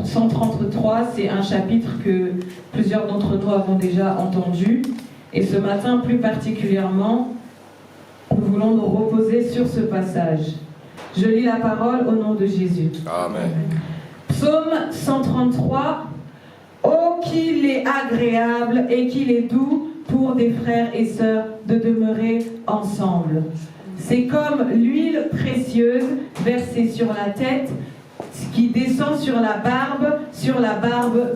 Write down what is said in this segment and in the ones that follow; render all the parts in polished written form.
133, c'est un chapitre que plusieurs d'entre nous avons déjà entendu. Et ce matin, plus particulièrement, nous voulons nous reposer sur ce passage. Je lis la parole au nom de Jésus. Amen. Psaume 133. Oh, qu'il est agréable et qu'il est doux pour des frères et sœurs de demeurer ensemble. C'est comme l'huile précieuse versée sur la tête qui descend sur la barbe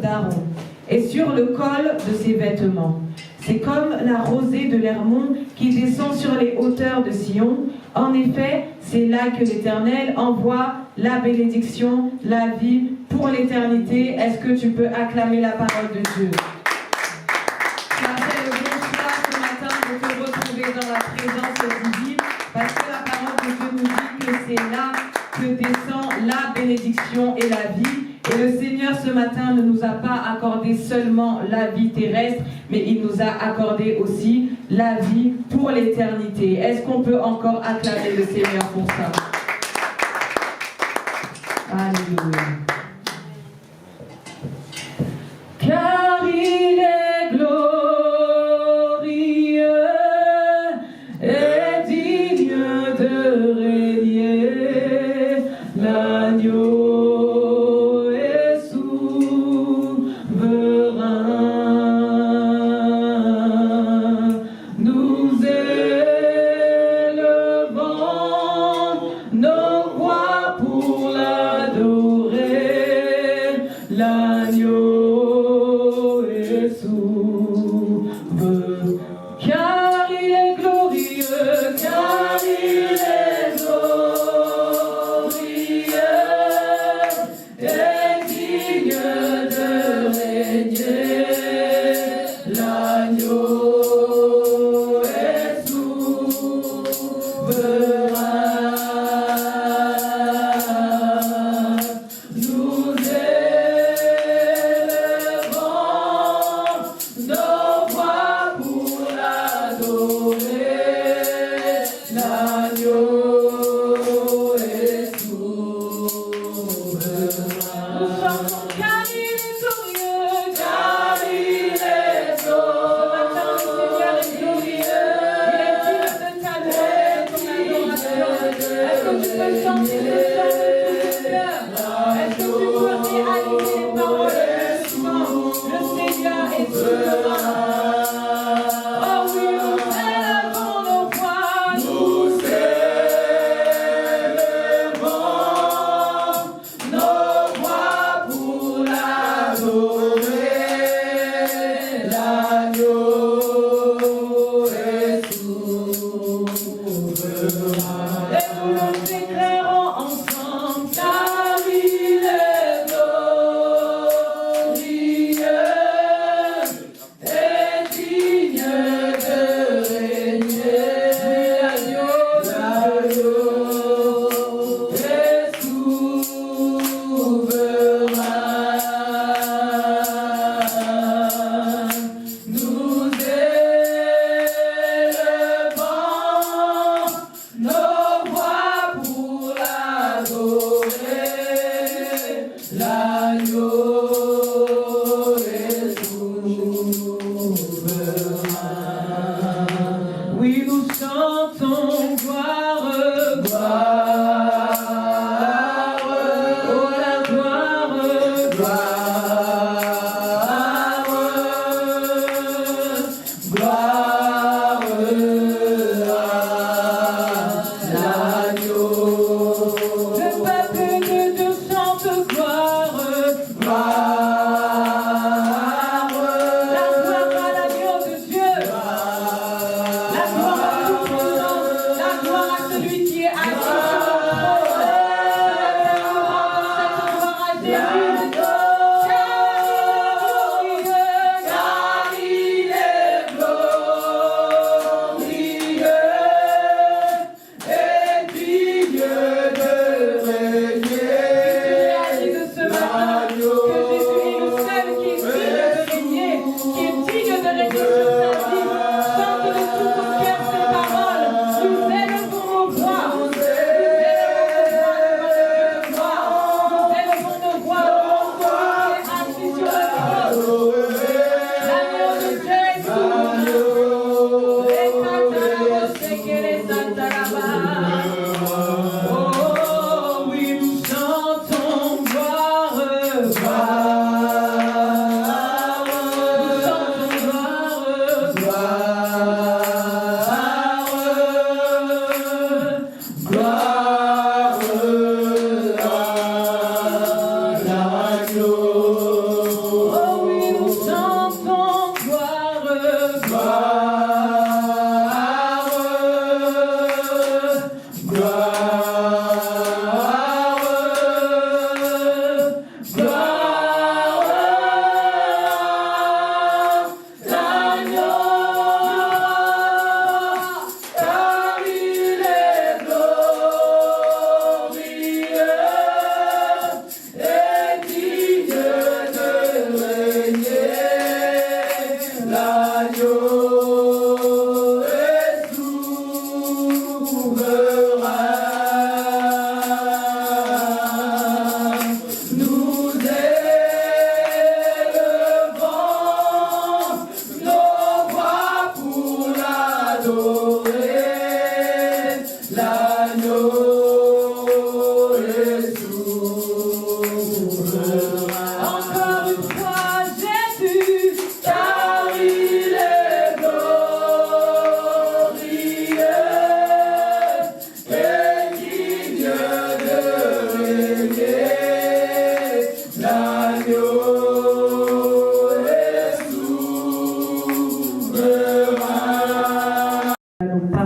d'Aaron et sur le col de ses vêtements. C'est comme la rosée de l'Hermon qui descend sur les hauteurs de Sion. En effet, c'est là que l'Éternel envoie la bénédiction, la vie pour l'éternité. Est-ce que tu peux acclamer la parole de Dieu? Tu as fait le bon choix ce matin de te retrouver dans la présence divine, parce que la parole de Dieu nous dit que c'est là que descend la bénédiction et la vie. Et le Seigneur ce matin ne nous a pas accordé seulement la vie terrestre, mais il nous a accordé aussi la vie pour l'éternité. Est-ce qu'on peut encore acclamer le Seigneur pour ça? Alléluia. Car il est glorieux et digne de régner, l'agneau est souverain. Nous élevons nos voix pour l'adorer, l'agneau est souverain. Car il est glorieux, car il est glorieux et digne de régner, l'agneau est souverain. Nous élevons nos voix pour l'adorer, l'agneau est souverain. Nous chantons car il est glorieux, car il est glorieux. Ce matin, le Seigneur est glorieux. Il est digne de ta louange et de ton adoration. Est-ce que tu peux chanter le chant de tout ton cœur? Est-ce que tu peux réaliser les paroles de ce chant? Le Seigneur est souverain. Oh oui, nous élevons nos voix. Nous élevons nos voix pour l'adorer, l'agneau est souverain. Et nous le déclarons ensemble, car il est glorieux et digne de régner, l'agneau est souverain. Nous élevons nos voix pour l'adorer, l'agneau est souverain. Oui, nous chantons gloire, gloire, oh la gloire, gloire, gloire à l'agneau. Le peuple de Dieu chante gloire, gloire, la gloire à l'agneau de Dieu, la gloire à tout-puissant, la gloire à celui qui est assis sur le trône. Cette gloire à Jésus.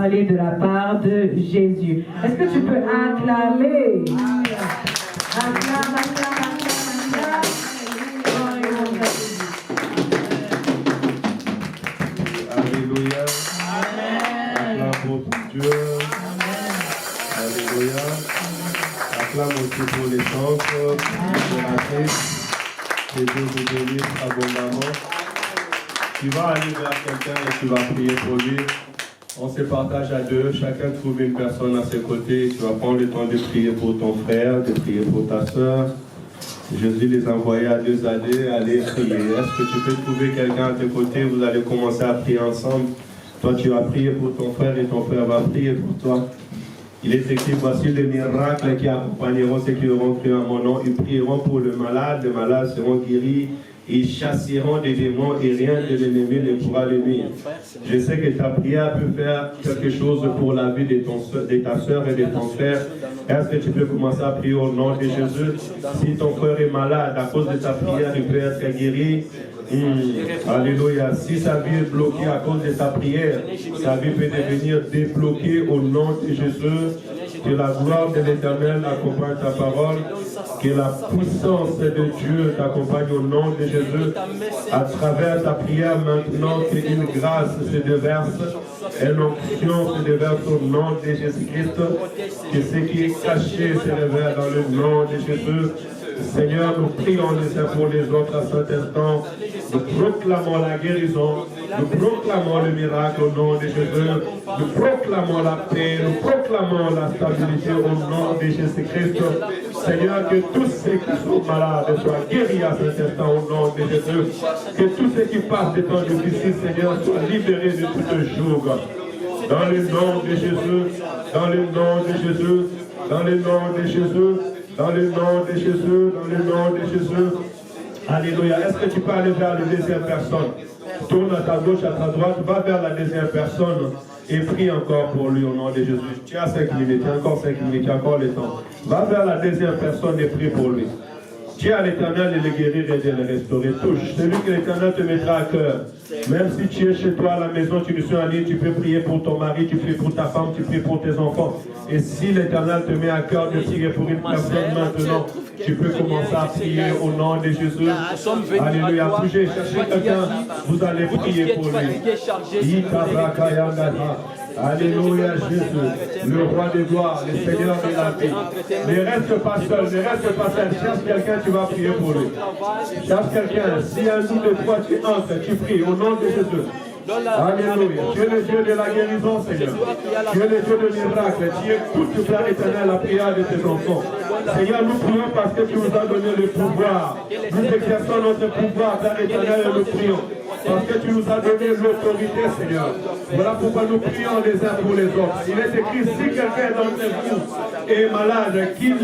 parler de la part de Jésus. Est-ce que tu peux acclamer? Acclame, acclame, acclame, acclame. Alléluia. Acclame pour Dieu. Alléluia. Acclame aussi pour les centres, impératrices. Que Dieu vous bénisse abondamment. Tu vas aller vers quelqu'un et tu vas prier pour lui. On se partage à deux, chacun trouve une personne à ses côtés. Tu vas prendre le temps de prier pour ton frère, de prier pour ta soeur. Jésus les a envoyés à deux aller prier. Est-ce que tu peux trouver quelqu'un à tes côtés? Vous allez commencer à prier ensemble. Toi, tu vas prier pour ton frère et ton frère va prier pour toi. Il est écrit, voici les miracles qui accompagneront ceux qui auront cru en mon nom. Ils prieront pour le malade, les malades seront guéris. Ils chasseront des démons et rien de l'ennemi ne pourra les nuire. Je sais que ta prière peut faire quelque chose pour la vie de ta soeur et de ton frère. Est-ce que tu peux commencer à prier au nom de Jésus? Si ton frère est malade, à cause de ta prière, il peut être guéri. Alléluia. Si sa vie est bloquée à cause de ta prière, sa vie peut devenir débloquée au nom de Jésus. Que la gloire de l'Éternel accompagne ta parole. Que la puissance de Dieu t'accompagne au nom de Jésus. À travers ta prière maintenant, qu'une grâce se déverse. Une onction se déverse au nom de Jésus-Christ. Que ce qui est caché se révèle dans le nom de Jésus. Seigneur, nous prions les uns pour les autres à cet instant. Nous proclamons la guérison. Nous proclamons le miracle au nom de Jésus. Nous proclamons la paix. Nous proclamons la stabilité au nom de Jésus-Christ. Seigneur, que tous ceux qui sont malades soient guéris à cet instant au nom de Jésus. Que tous ceux qui passent des temps difficiles, Seigneur, soient libérés de tout le joug. Dans le nom de Jésus. Dans le nom de Jésus. Dans le nom de Jésus. Dans le nom de Jésus, dans le nom de Jésus. Alléluia. Est-ce que tu peux aller vers la deuxième personne? Tourne à ta gauche, à ta droite, va vers la deuxième personne et prie encore pour lui au nom de Jésus. Tu as 5 minutes, tu as encore 5 minutes, tu as encore le temps. Va vers la deuxième personne et prie pour lui. Dis à l'Éternel de le guérir et de le restaurer. Touche celui que l'Éternel te mettra à cœur. Même si tu es chez toi à la maison, tu ne suis en ligne, tu peux prier pour ton mari, tu pries pour ta femme, tu pries pour tes enfants. Et si l'Éternel te met à cœur de prier pour une personne maintenant, tu peux commencer à prier au nom de Jésus. Alléluia. Bougez, cherchez quelqu'un, vous allez prier pour lui. Alléluia Jésus, le roi des gloires, le Seigneur de la vie. Ne reste pas seul, ne reste pas seul. Cherche quelqu'un, tu vas prier pour lui. Cherche quelqu'un, si un jour de toi tu entres, tu pries au nom de Jésus. Alléluia. Tu es le Dieu de la guérison, Seigneur. Tu es le Dieu de miracle. Tu écoutes, Père éternel, la prière de tes enfants. Seigneur, nous prions parce que tu nous as donné le pouvoir. Nous exerçons notre pouvoir, Père éternel, et nous prions. Parce que tu nous as donné l'autorité, Seigneur. Voilà pourquoi nous prions les uns pour les autres. Il est écrit, si quelqu'un d'entre vous est malade, qu'il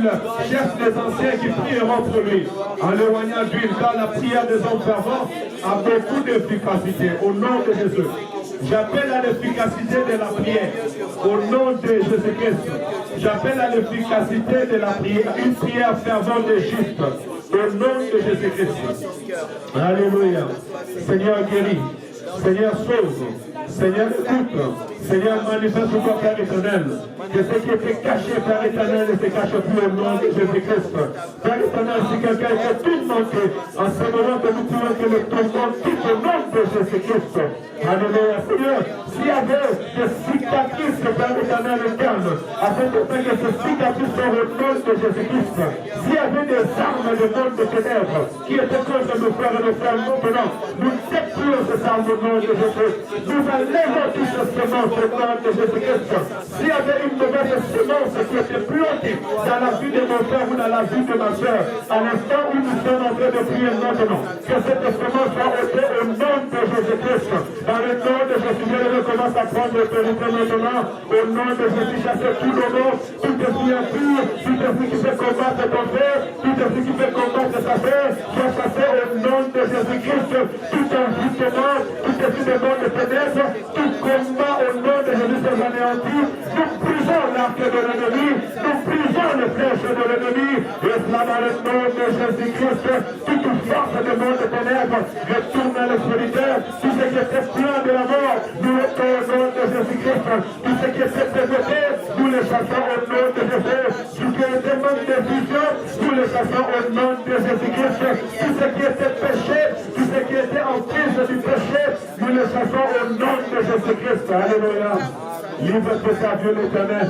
cherche les anciens qui prieront pour lui. En l'éloignant d'huile, car la prière des hommes fervents a beaucoup d'efficacité. Au nom de Jésus. J'appelle à l'efficacité de la prière. Au nom de Jésus-Christ. J'appelle à l'efficacité de la prière. Une prière fervente et juste. Au nom de Jésus-Christ. Alléluia. Seigneur guéris. Seigneur sauve. Seigneur écoute. Seigneur manifeste ton Père éternel. Que ce qui était caché, Père éternel, ne se cache plus au nom de Jésus-Christ. Père éternel, si quelqu'un est tourmenté, en ce moment que nous pouvons que le tourment tout au nom de Jésus-Christ. Alléluia. Seigneur, s'il y avait des cicatrices, Père éternel, calme, afin de faire que ces cicatrices soient au nom de Jésus-Christ. S'il y avait des armes de monde de ténèbres qui étaient contre nos frères et nos frères, maintenant, nous détruisons ces armes au nom de Jésus. Nous enlèvons toutes ces semences au nom de Jésus-Christ. S'il y avait une mauvaise semence qui était plantée dans la vie de mon frère ou dans la vie de ma soeur, à l'instant où nous sommes en train de prier maintenant, que cette semence soit ôtée au nom de Jésus-Christ. Dans le nom de Jésus, je recommence à prendre l'autorité maintenant. Au nom de Jésus, chasser tout le monde, tout esprit impur, tout esprit qui fait combattre ton frère, tout esprit qui fait combattre sa frère, soit chassé au nom de Jésus-Christ. Tout envoûtement, tout esprit de monde de ténèbres, tout combat au nom de Jésus s'est anéanti. Nous brisons l'arc de l'ennemi, nous brisons les flèches de l'ennemi, et cela dans le nom de Jésus-Christ. Toute force de monde de ténèbres retourne à l'obscurité. Tout ce qui était plein de la mort, nous mettons au nom de Jésus-Christ. Tout ce Alléluia. Libre pour ta Dieu l'éternel.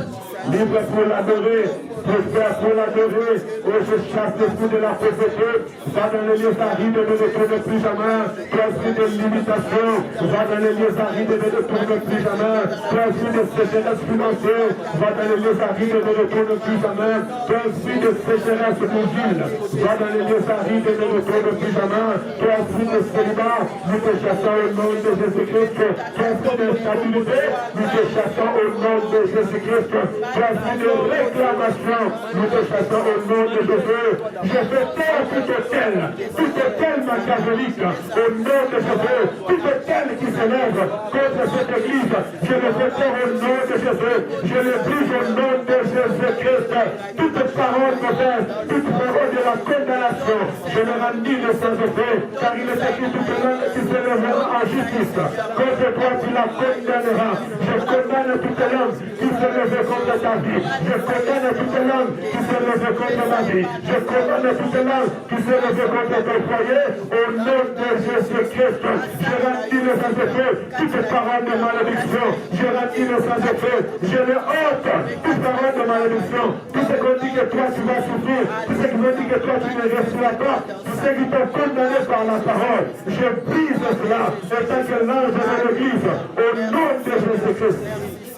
Libre pour l'adorer. Prospère pour l'adorer. Oh, je chasse l'esprit de la pauvreté. Va dans les lieux arides, ne retourne plus jamais. Toi, esprit de limitation. Va dans les lieux arides, ne retourne plus jamais. Toi, esprit de sécheresse financière. Va dans les lieux arides, ne retourne plus jamais. Toi, esprit de sécheresse mobile. Va dans les lieux arides, ne retourne plus jamais. Toi, esprit de célibat. Nous te chassons au nom de Jésus-Christ. Toi, esprit d'instabilité. Nous te chassons au nom de Jésus-Christ. Toi, esprit de réclamation. Nous te chassons au nom de Jésus. Je fais taire toute telle machiavélique au nom de Jésus. Toute telle qui s'élève contre cette église. Je le fais taire au nom de Jésus. Je le brise au nom de Jésus-Christ. Toute parole mauvaise, toute parole de la condamnation, je ne rends ni le sans effet, car il est écrit toute langue qui s'élèvera en justice. Contre toi, tu la condamneras. Je condamne toute langue qui s'élève contre ta vie. Je condamne toute langue qui s'élève contre ma vie. Je condamne toute langue qui s'élève contre ton foyer. Au nom de Jésus-Christ, je rendis le sans effet. Toute parole de malédiction, je rendis le sans effet. Je le ôte. Toute parole de malédiction. Tout ce qu'on dit que toi tu vas souffrir. Tout ce qu'on dit que toi tu ne resteras pas. Tout ce qui t'ont condamné par la parole. Je brise cela. Et tant que l'ange de l'église. Au nom de Jésus-Christ.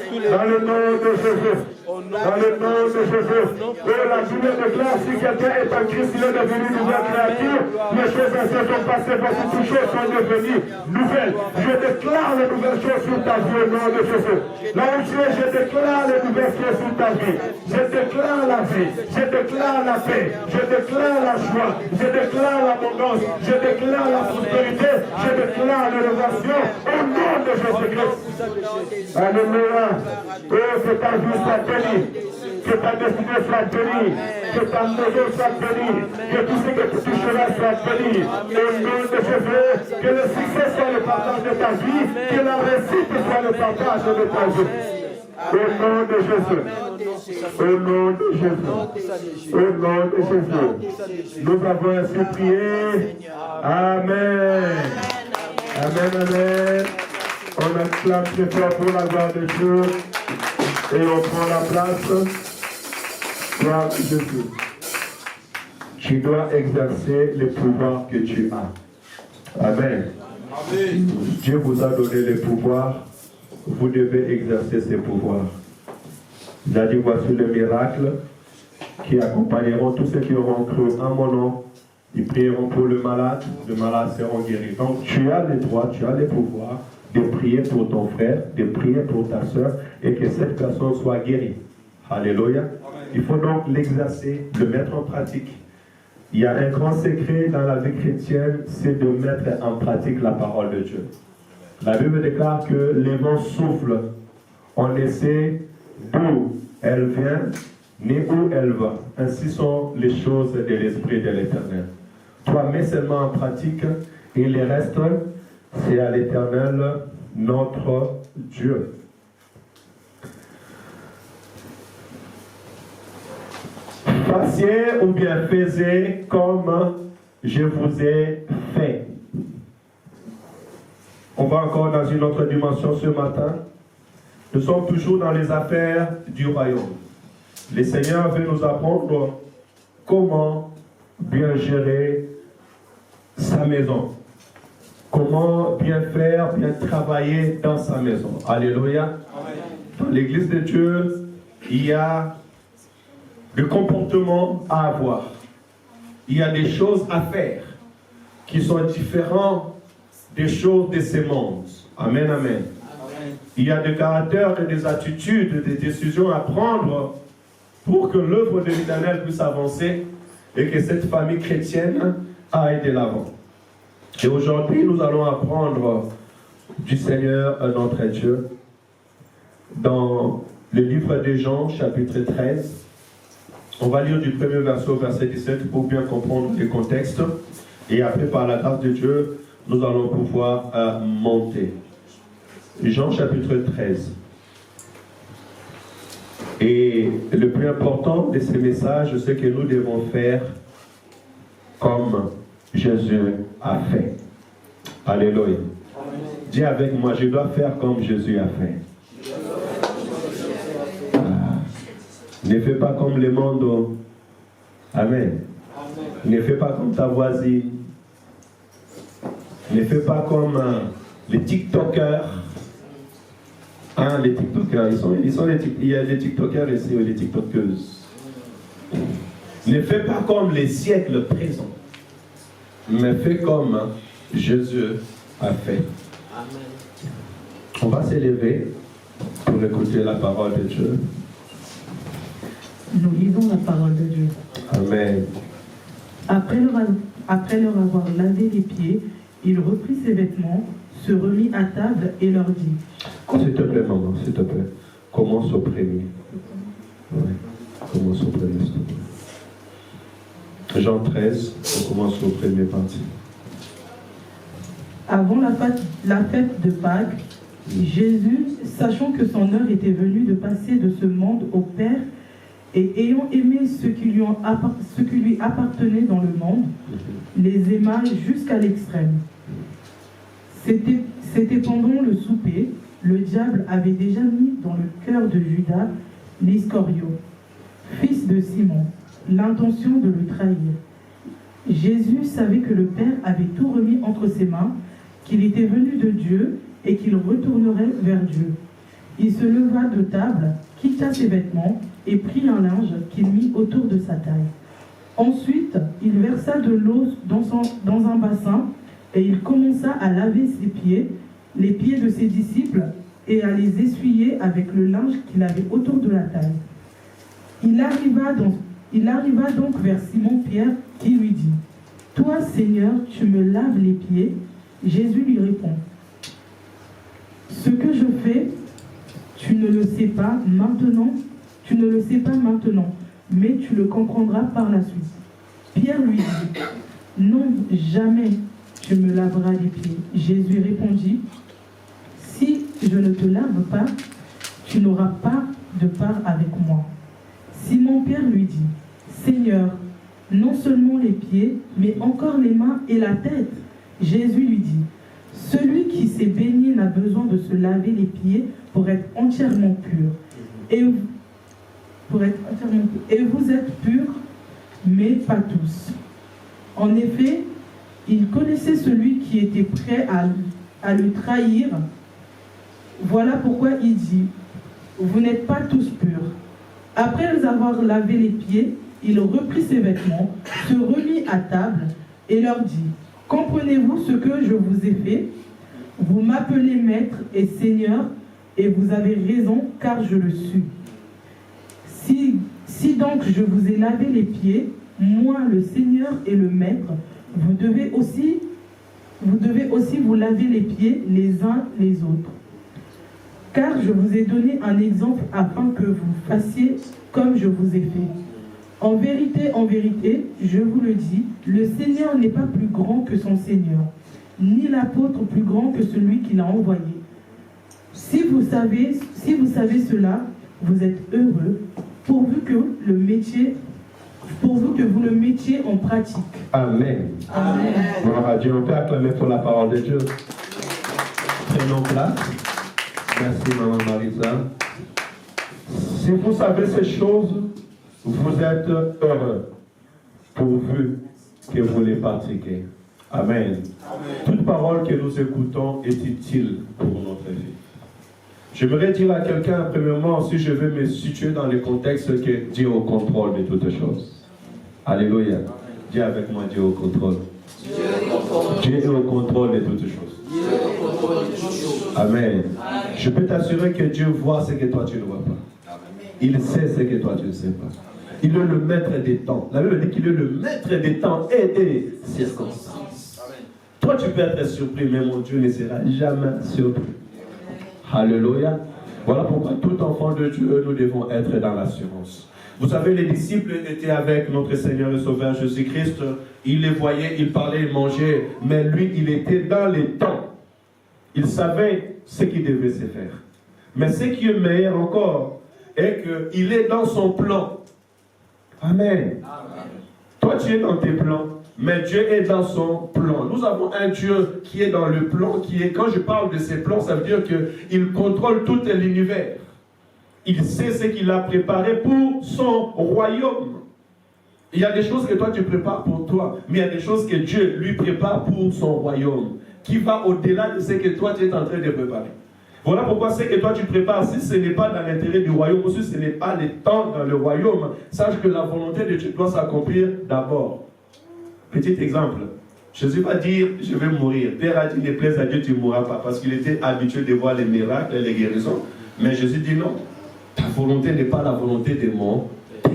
Dans le nom de Jésus. Dans le nom de Jésus. Et la Bible déclare si quelqu'un est en Christ, il est devenu une nouvelle créature. Les choses anciennes sont passées, voici toutes choses sont devenues nouvelles. Je déclare les nouvelles choses sur ta vie au nom de Jésus. Là où tu es, je déclare les nouvelles choses sur ta vie. Je déclare la vie. Je déclare la paix. Je déclare la joie. Je déclare l'abondance. Je déclare la prospérité. Je déclare l'élévation au nom de Jésus-Christ. Alléluia. Oh, que ta vie soit bénie. Que ta destinée soit bénie. Que ta maison soit bénie. Que tout ce que tu toucheras soit béni. Au nom de Jésus, que le succès soit le partage de ta vie. Que la réussite soit le partage de ta vie. Au nom de Jésus. Au nom de Jésus. Au nom de Jésus. Nous avons ainsi prié. Amen. Amen, amen. On acclame très fort pour la gloire de Dieu. Et on prend la place. Gloire à Jésus. Tu dois exercer le pouvoir que tu as. Amen. Amen. Dieu vous a donné le pouvoir. Vous devez exercer ces pouvoirs. Il a dit, voici le miracle qui accompagneront tous ceux qui auront cru en mon nom. Ils prieront pour le malade seront guéris. Donc tu as le droit, tu as le pouvoir de prier pour ton frère, de prier pour ta soeur et que cette personne soit guérie. Alléluia. Il faut donc l'exercer, le mettre en pratique. Il y a un grand secret dans la vie chrétienne, c'est de mettre en pratique la parole de Dieu. La Bible déclare que les vents soufflent. On ne sait d'où elle vient, ni où elle va. Ainsi sont les choses de l'Esprit de l'Éternel. Toi, mets seulement en pratique et le reste, c'est à l'Éternel, notre Dieu. Fassiez ou bien faisiez comme je vous ai fait. On va encore dans une autre dimension ce matin. Nous sommes toujours dans les affaires du royaume. Le Seigneur veut nous apprendre comment bien gérer sa maison. Comment bien faire, bien travailler dans sa maison. Alléluia. Dans l'église de Dieu, il y a des comportements à avoir. Il y a des choses à faire qui sont différentes des choses de ce monde. Amen, amen. Il y a des caractères et des attitudes, des décisions à prendre pour que l'œuvre de l'Éternel puisse avancer et que cette famille chrétienne aille de l'avant. Et aujourd'hui, nous allons apprendre du Seigneur notre Dieu dans le livre de Jean, chapitre 13. On va lire du premier verset au verset 17 pour bien comprendre le contexte. Et après, par la grâce de Dieu, nous allons pouvoir monter. Jean chapitre 13. Et le plus important de ces messages, c'est que nous devons faire comme Jésus a fait. Alléluia. Dis avec moi, je dois faire comme Jésus a fait. Ne fais pas comme le monde. Amen. Ne fais pas comme ta voisine. Ne fais pas comme les TikTokers. Hein, les TikTokers, il y a des TikTokers ici ou des TikTokeuses. Ne fais pas comme les siècles présents, mais fais comme Jésus a fait. On va s'élever pour écouter la parole de Dieu. Nous lisons la parole de Dieu. Amen. Après leur avoir lavé les pieds, il reprit ses vêtements, se remit à table et leur dit. S'il te plaît, maman, s'il te plaît. Commence au premier. Oui, commence au premier, s'il te plaît. Jean 13, on commence au premier parti. Avant la fête de Pâques, Jésus, sachant que son heure était venue de passer de ce monde au Père, et ayant aimé ce qui lui appartenait dans le monde, les aima jusqu'à l'extrême. C'était pendant le souper, le diable avait déjà mis dans le cœur de Judas l'Iscariote, fils de Simon, l'intention de le trahir. Jésus savait que le Père avait tout remis entre ses mains, qu'il était venu de Dieu et qu'il retournerait vers Dieu. Il se leva de table, quitta ses vêtements et prit un linge qu'il mit autour de sa taille. Ensuite, il versa de l'eau dans un bassin et il commença à laver ses pieds, les pieds de ses disciples, et à les essuyer avec le linge qu'il avait autour de la taille. Il arriva donc vers Simon-Pierre qui lui dit « Toi, Seigneur, tu me laves les pieds ?» Jésus lui répond « Ce que je fais, tu ne le sais pas maintenant, mais tu le comprendras par la suite. » Pierre lui dit « Non, jamais tu me laveras les pieds. » Jésus répondit « Si je ne te lave pas, tu n'auras pas de part avec moi. » Simon-Pierre lui dit « Seigneur, non seulement les pieds, mais encore les mains et la tête. » Jésus lui dit « Celui qui s'est baigné n'a besoin de se laver les pieds pour être entièrement pur. Et vous êtes purs, mais pas tous. » En effet, il connaissait celui qui était prêt à le trahir. Voilà pourquoi il dit « Vous n'êtes pas tous purs. » Après les avoir lavé les pieds, il reprit ses vêtements, se remit à table et leur dit « Comprenez-vous ce que je vous ai fait? Vous m'appelez maître et seigneur, et vous avez raison, car je le suis. Si donc je vous ai lavé les pieds, moi le Seigneur et le maître, vous devez aussi vous laver les pieds les uns les autres. Car je vous ai donné un exemple afin que vous fassiez comme je vous ai fait. En vérité, je vous le dis, le Seigneur n'est pas plus grand que son Seigneur, ni l'apôtre plus grand que celui qui l'a envoyé. Si vous savez cela, vous êtes heureux, pourvu que vous le mettiez en pratique. Amen. Amen. Gloire à Dieu. On peut acclamer pour la parole de Dieu. Prenons place. Merci, Maman Marisa. Si vous savez ces choses, vous êtes heureux, pourvu que vous les pratiquez. Amen. Amen. Toute parole que nous écoutons est utile pour notre vie. J'aimerais dire à quelqu'un, premièrement, si je veux me situer dans le contexte que Dieu est au contrôle de toutes choses. Alléluia. Dis avec moi, Dieu est au contrôle. Dieu est au contrôle de toutes choses. Amen. Je peux t'assurer que Dieu voit ce que toi tu ne vois pas. Il sait ce que toi tu ne sais pas. Il est le maître des temps. La Bible dit qu'il est le maître des temps et des circonstances. Toi tu peux être surpris, mais mon Dieu ne sera jamais surpris. Alléluia. Voilà pourquoi tout enfant de Dieu, nous devons être dans l'assurance. Vous savez, les disciples étaient avec notre Seigneur et Sauveur Jésus-Christ. Ils les voyaient, ils parlaient, ils mangeaient. Mais lui, il était dans les temps. Il savait ce qui devait se faire. Mais ce qui est meilleur encore est qu'il est dans son plan. Amen. Amen. Toi, tu es dans tes plans. mais Dieu est dans son plan. Nous avons un Dieu qui est dans le plan, quand je parle de ses plans, ça veut dire qu'il contrôle tout l'univers. Il sait ce qu'il a préparé pour son royaume. Il y a des choses que toi tu prépares pour toi, mais il y a des choses que Dieu lui prépare pour son royaume, qui va au-delà de ce que toi tu es en train de préparer. Voilà pourquoi ce que toi tu prépares, si ce n'est pas dans l'intérêt du royaume, ou si ce n'est pas le temps dans le royaume, sache que la volonté de Dieu doit s'accomplir d'abord. Petit exemple, Jésus va dire, je vais mourir. Père a dit, ne plaise à Dieu, tu ne mourras pas, parce qu'il était habitué de voir les miracles et les guérisons. Mais Jésus dit non, ta volonté n'est pas la volonté de mon Père.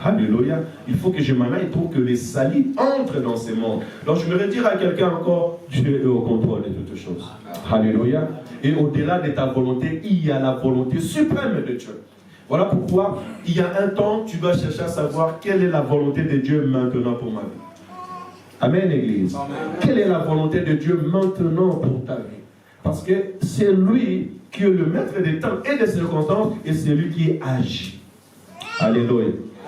Alléluia. Il faut que je m'en aille pour que les salis entrent dans ce monde. Donc je voudrais dire à quelqu'un encore, Dieu est au contrôle de toutes choses. Alléluia. Et au-delà de ta volonté, il y a la volonté suprême de Dieu. Voilà pourquoi il y a un temps, tu dois chercher à savoir quelle est la volonté de Dieu maintenant pour ma vie. Amen, Église. Amen. Quelle est la volonté de Dieu maintenant pour ta vie? Parce que c'est lui qui est le maître des temps et des circonstances, et c'est lui qui agit. Alléluia.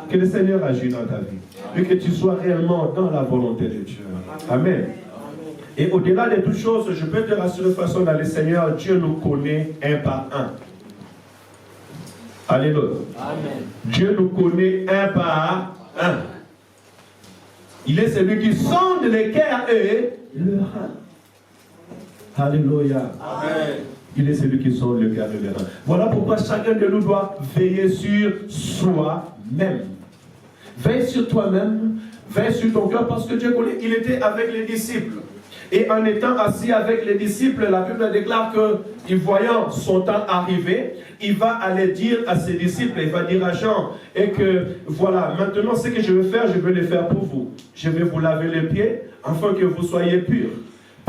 Que le Seigneur agisse dans ta vie. Et que tu sois réellement dans la volonté de Dieu. Amen. Et au-delà de toutes choses, je peux te rassurer de façon dans le Seigneur, Dieu nous connaît un par un. Alléluia. Amen. Dieu nous connaît un par un. Il est celui qui sonde les cœurs et le rein. Alléluia. Amen. Il est celui qui sonde le cœur et le rein. Voilà pourquoi chacun de nous doit veiller sur soi-même. Veille sur toi-même, veille sur ton cœur, parce que Dieu connaît. Il était avec les disciples. Et en étant assis avec les disciples, la Bible déclare que, voyant son temps arriver, il va aller dire à ses disciples, il va dire à Jean, et que voilà, maintenant ce que je veux faire, je veux le faire pour vous. Je vais vous laver les pieds, afin que vous soyez purs.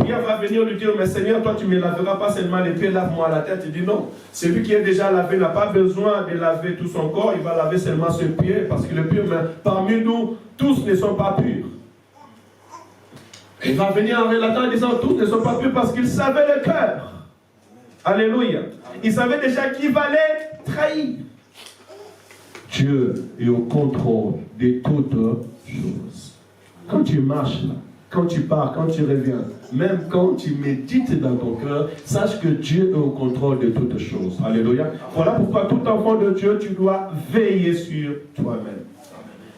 Pierre va venir lui dire, mais Seigneur, toi tu ne me laveras pas seulement les pieds, lave-moi la tête. Il dit non, celui qui est déjà lavé n'a pas besoin de laver tout son corps, il va laver seulement ses pieds, parce qu'il est pur, mais parmi nous, tous ne sont pas purs. Il va venir en relatant en disant, tous ne sont pas purs parce qu'il savait le cœur. Alléluia. Il savait déjà qui va les trahir. Dieu est au contrôle de toutes choses. Quand tu marches là, quand tu pars, quand tu reviens, même quand tu médites dans ton cœur, sache que Dieu est au contrôle de toutes choses. Alléluia. Voilà pourquoi tout enfant de Dieu, tu dois veiller sur toi-même.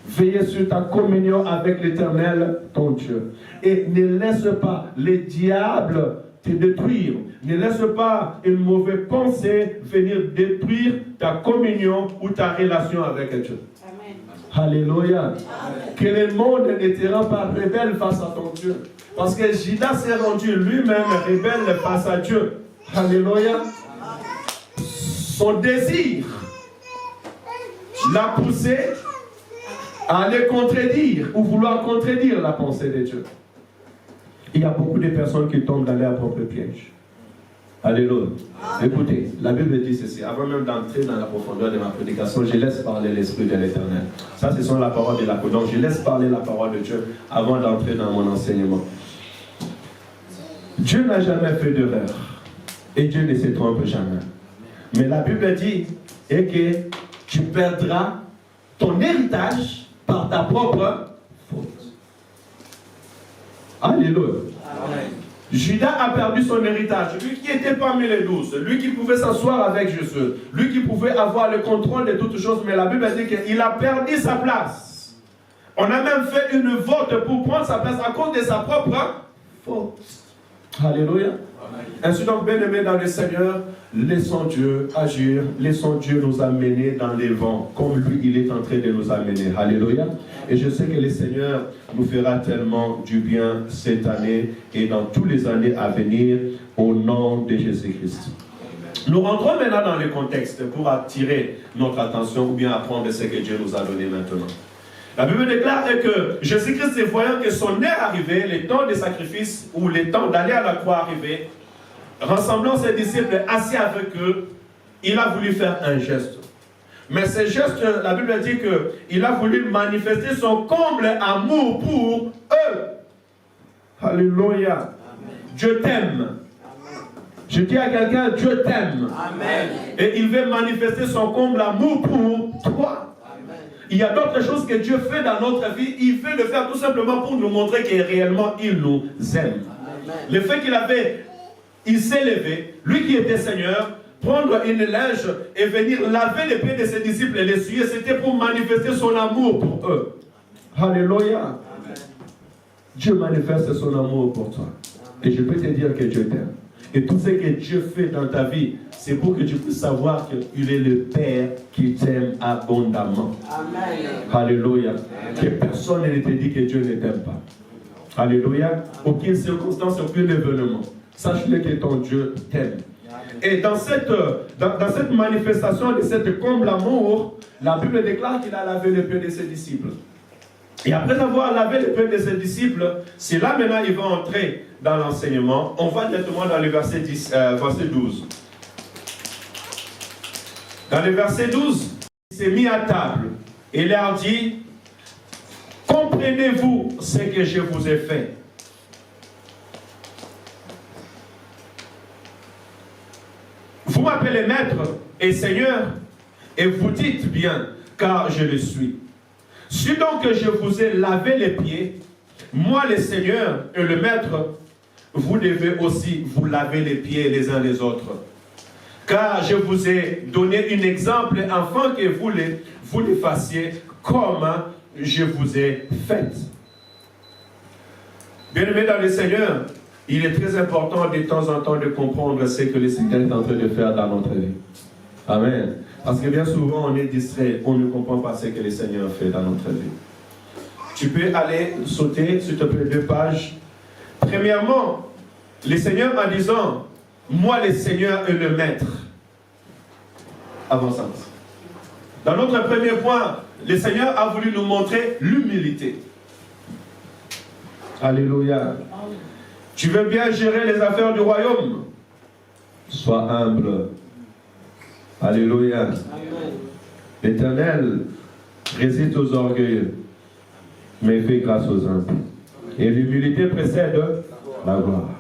Veiller sur ta communion avec l'Éternel, ton Dieu. Et ne laisse pas les diables te détruire. Ne laisse pas une mauvaise pensée venir détruire ta communion ou ta relation avec Dieu. Amen. Alléluia. Amen. Que le monde ne te rend pas rebelle face à ton Dieu. Parce que Judas s'est rendu lui-même rebelle face à Dieu. Alléluia. Son désir l'a poussé à aller contredire ou vouloir contredire la pensée de Dieu. Il y a beaucoup de personnes qui tombent dans leur propre piège. Alléluia. Écoutez, la Bible dit ceci. Avant même d'entrer dans la profondeur de ma prédication, je laisse parler l'Esprit de l'Éternel. Ça, ce sont la parole de la codon. Je laisse parler la parole de Dieu avant d'entrer dans mon enseignement. Dieu n'a jamais fait d'erreur. Et Dieu ne se trompe jamais. Mais la Bible dit que tu perdras ton héritage par ta propre faute. Alléluia. Amen. Judas a perdu son héritage. Lui qui était parmi les 12, lui qui pouvait s'asseoir avec Jésus, lui qui pouvait avoir le contrôle de toutes choses, mais la Bible dit qu'il a perdu sa place. On a même fait une vote pour prendre sa place à cause de sa propre faute. Alléluia. Ainsi donc, bien-aimés dans le Seigneur, laissons Dieu agir, laissons Dieu nous amener dans les vents, comme lui, il est en train de nous amener. Alléluia. Et je sais que le Seigneur nous fera tellement du bien cette année et dans toutes les années à venir, au nom de Jésus-Christ. Nous rentrons maintenant dans le contexte pour attirer notre attention ou bien apprendre ce que Dieu nous a donné maintenant. La Bible déclare que Jésus-Christ, voyant que son heure arrivait, le temps de sacrifice ou le temps d'aller à la croix arrivait, rassemblant ses disciples assis avec eux, il a voulu faire un geste. Mais ce geste, la Bible dit qu'il a voulu manifester son comble amour pour eux. Alléluia. Amen. Dieu t'aime. Je dis à quelqu'un, Dieu t'aime. Amen. Et il veut manifester son comble amour pour toi. Amen. il y a d'autres choses que Dieu fait dans notre vie. Il veut le faire tout simplement pour nous montrer que réellement il nous aime. Le fait il s'est levé, lui qui était Seigneur, prendre une linge et venir laver les pieds de ses disciples et les essuyer, c'était pour manifester son amour pour eux. Alléluia. Dieu manifeste son amour pour toi. Et je peux te dire que Dieu t'aime. Et tout ce que Dieu fait dans ta vie, c'est pour que tu puisses savoir qu'il est le Père qui t'aime abondamment. Amen. Alléluia. Que personne ne te dit que Dieu ne t'aime pas. Alléluia. Aucune circonstance, aucun événement. Sache-le que ton Dieu t'aime. Et dans cette manifestation de cette comble amour, la Bible déclare qu'il a lavé les pieds de ses disciples. Et après avoir lavé les pieds de ses disciples, c'est là maintenant il va entrer dans l'enseignement. On va directement dans le verset 12. Dans le verset 12, il s'est mis à table et leur dit, comprenez-vous ce que je vous ai fait? Vous m'appelez maître et seigneur, et vous dites bien, car je le suis. Si donc je vous ai lavé les pieds, moi le Seigneur et le maître, vous devez aussi vous laver les pieds les uns les autres. Car je vous ai donné un exemple afin que vous le fassiez comme je vous ai fait. Bien-aimés dans le Seigneur, il est très important de temps en temps de comprendre ce que le Seigneur est en train de faire dans notre vie. Amen. Parce que bien souvent on est distrait, on ne comprend pas ce que le Seigneur fait dans notre vie. Tu peux aller sauter, s'il te plaît, 2 pages. Premièrement, le Seigneur en disant, moi le Seigneur et le Maître. Avançons. Dans notre premier point, le Seigneur a voulu nous montrer l'humilité. Alléluia. Tu veux bien gérer les affaires du royaume? Sois humble. Alléluia. L'Éternel résiste aux orgueilleux, mais il fait grâce aux humbles. Et l'humilité précède la gloire.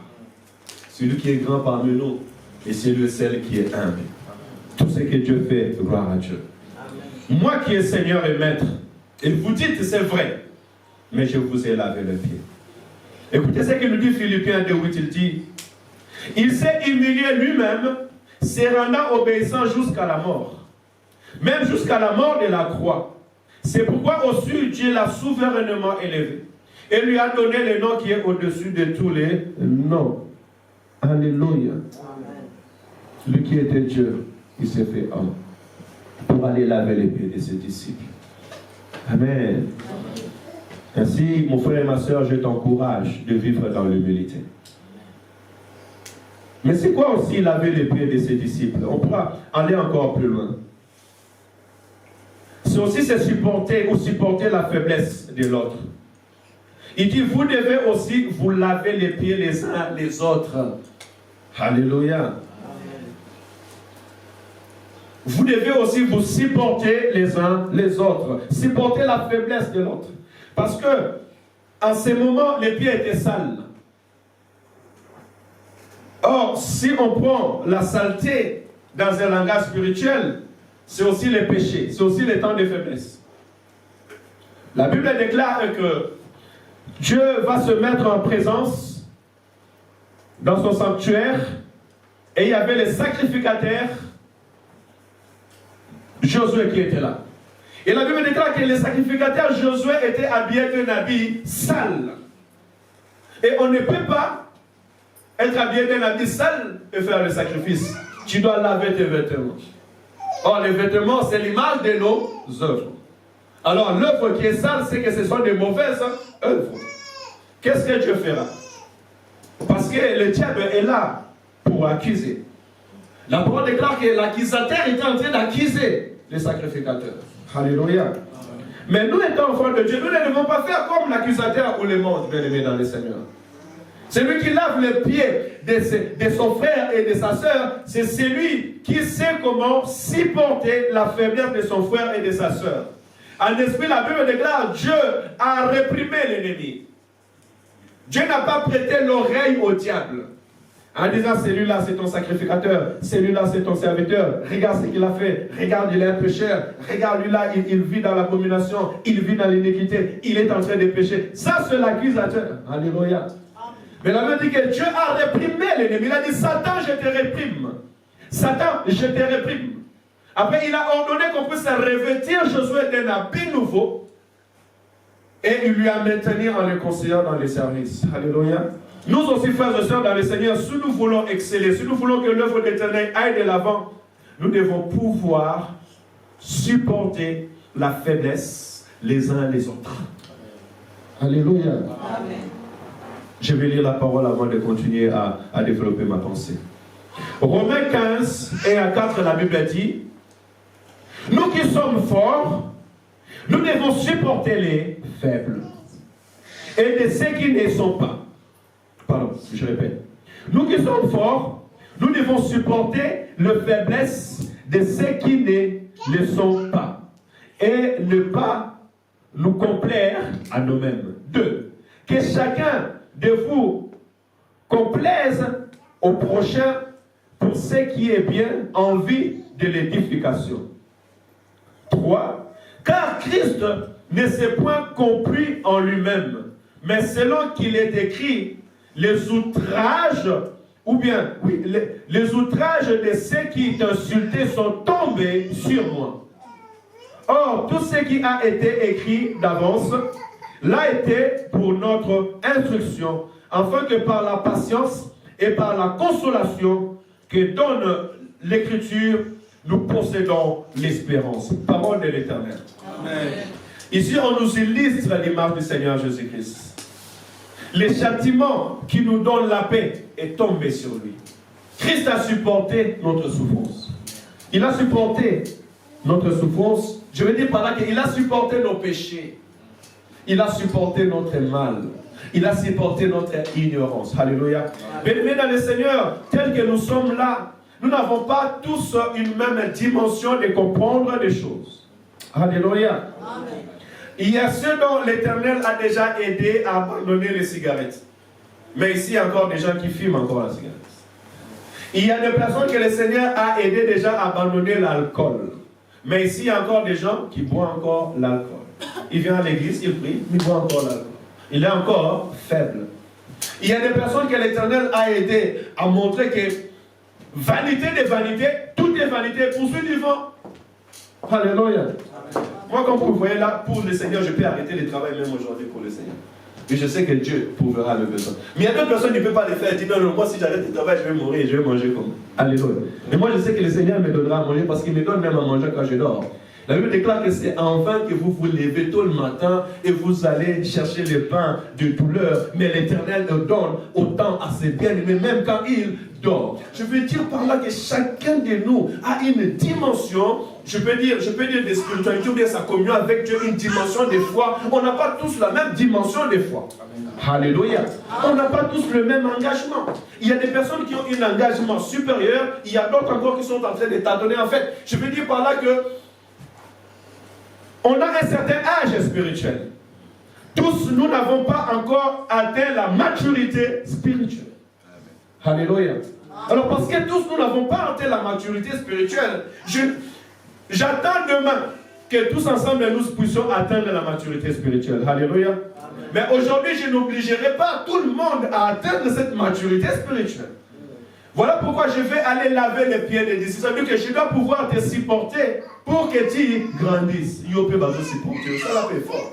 Celui qui est grand parmi nous, et c'est le seul qui est humble. Tout ce que Dieu fait, gloire à Dieu. Moi qui est Seigneur et Maître, et vous dites c'est vrai, mais je vous ai lavé le pied. Écoutez ce que nous dit Philippiens 2:8, il dit, il s'est humilié lui-même, se rendant obéissant jusqu'à la mort, même jusqu'à la mort de la croix. C'est pourquoi au-dessus Dieu l'a souverainement élevé et lui a donné le nom qui est au-dessus de tous les noms. Alléluia. Lui qui était Dieu, il s'est fait homme pour aller laver les pieds de ses disciples. Amen. Ainsi, mon frère et ma soeur, je t'encourage de vivre dans l'humilité. Mais c'est quoi aussi laver les pieds de ses disciples? On pourra aller encore plus loin. C'est aussi se supporter ou supporter la faiblesse de l'autre. Il dit, vous devez aussi vous laver les pieds les uns les autres. Alléluia. Vous devez aussi vous supporter les uns les autres. Supporter la faiblesse de l'autre. Parce que, en ce moment, les pieds étaient sales. Or, si on prend la saleté dans un langage spirituel, c'est aussi le péché, c'est aussi le temps de faiblesse. La Bible déclare que Dieu va se mettre en présence dans son sanctuaire et il y avait les sacrificateurs, Josué qui était là. Et la Bible déclare que les sacrificateurs Josué étaient habillés d'un habit sale. Et on ne peut pas être habillé d'un habit sale et faire le sacrifice. Tu dois laver tes vêtements. Or, les vêtements, c'est l'image de nos œuvres. Alors, l'œuvre qui est sale, c'est que ce sont des mauvaises œuvres. Qu'est-ce que Dieu fera? Parce que le diable est là pour accuser. La parole déclare que l'accusateur était en train d'accuser les sacrificateurs. Alléluia. Mais nous, étant enfants de Dieu, nous ne devons pas faire comme l'accusateur ou le monde, bien aimé dans le Seigneur. Celui qui lave les pieds de son frère et de sa sœur, c'est celui qui sait comment supporter la faiblesse de son frère et de sa sœur. En esprit, la Bible déclare, Dieu a réprimé l'ennemi. Dieu n'a pas prêté l'oreille au diable. En disant, celui-là c'est ton sacrificateur, celui-là c'est ton serviteur, regarde ce qu'il a fait, regarde il est un pécheur, regarde lui là, il vit dans l'abomination, il vit dans l'iniquité, il est en train de pécher. Ça c'est l'accusateur. Alléluia. Mais la Bible dit que Dieu a réprimé l'ennemi. Il a dit, Satan, je te réprime. Satan, je te réprime. Après, il a ordonné qu'on puisse revêtir Josué d'un habit nouveau et il lui a maintenu en le conseillant dans les services. Alléluia. Nous aussi, frères et sœurs, dans le Seigneur, si nous voulons exceller, si nous voulons que l'œuvre de l'Éternel aille de l'avant, nous devons pouvoir supporter la faiblesse les uns les autres. Alléluia. Amen. Je vais lire la parole avant de continuer à développer ma pensée. Romains 15 et à 4, la Bible dit, nous qui sommes forts, nous devons supporter les faibles et de ceux qui ne sont pas. Pardon, je répète. Nous qui sommes forts, nous devons supporter les faiblesses de ceux qui ne le sont pas et ne pas nous complaire à nous-mêmes. 2. Que chacun de vous complaise au prochain pour ce qui est bien en vue de l'édification. 3. Car Christ ne s'est point compris en lui-même, mais selon qu'il est écrit, les outrages, ou bien, oui, les outrages de ceux qui t'insultaient sont tombés sur moi. Or, tout ce qui a été écrit d'avance l'a été pour notre instruction, afin que par la patience et par la consolation que donne l'Écriture, nous possédons l'espérance. Parole de l'Éternel. Amen. Ici, on nous illustre l'image du Seigneur Jésus-Christ. Le châtiment qui nous donne la paix est tombé sur lui. Christ a supporté notre souffrance. Il a supporté notre souffrance. Je veux dire par là qu'il a supporté nos péchés. Il a supporté notre mal. Il a supporté notre ignorance. Alléluia. Bien-aimés dans le Seigneur, tel que nous sommes là, nous n'avons pas tous une même dimension de comprendre les choses. Alléluia. Amen. Il y a ceux dont l'Éternel a déjà aidé à abandonner les cigarettes. Mais ici, il y a encore des gens qui fument encore la cigarette. Il y a des personnes que le Seigneur a aidé déjà à abandonner l'alcool. Mais ici, il y a encore des gens qui boivent encore l'alcool. Il vient à l'église, il prie, il boit encore l'alcool. Il est encore faible. Il y a des personnes que l'Éternel a aidé à montrer que vanité des vanités, tout est vanité, poursuit du vent. Alléluia. Moi, comme vous voyez là, pour le Seigneur, je peux arrêter le travail même aujourd'hui pour le Seigneur. Et je sais que Dieu pourra le besoin. Mais il y a d'autres personnes qui ne peuvent pas le faire. Ils disent non, moi si j'arrête le travail, je vais mourir et je vais manger comme. Alléluia. Mais moi, je sais que le Seigneur me donnera à manger parce qu'il me donne même à manger quand je dors. La Bible déclare que c'est en vain que vous vous levez tôt le matin et vous allez chercher le pain de douleur. Mais l'Éternel nous donne autant à ses bien-aimés, même quand il dort. Je veux dire par là que chacun de nous a une dimension, je peux dire de spiritualité ou bien sa communion avec Dieu, une dimension de foi. On n'a pas tous la même dimension de foi. Alléluia. On n'a pas tous le même engagement. Il y a des personnes qui ont un engagement supérieur, il y a d'autres encore qui sont en train de t'adonner. En fait, je veux dire par là que on a un certain âge spirituel. Tous, nous n'avons pas encore atteint la maturité spirituelle. Alléluia. Alors, parce que tous, nous n'avons pas atteint la maturité spirituelle, j'attends demain que tous ensemble, nous puissions atteindre la maturité spirituelle. Alléluia. Amen. Mais aujourd'hui, je n'obligerai pas tout le monde à atteindre cette maturité spirituelle. Voilà pourquoi je vais aller laver les pieds des disciples. Ça veut dire que je dois pouvoir te supporter pour que tu grandisses. Il peut pas te supporter. Ça la fait fort.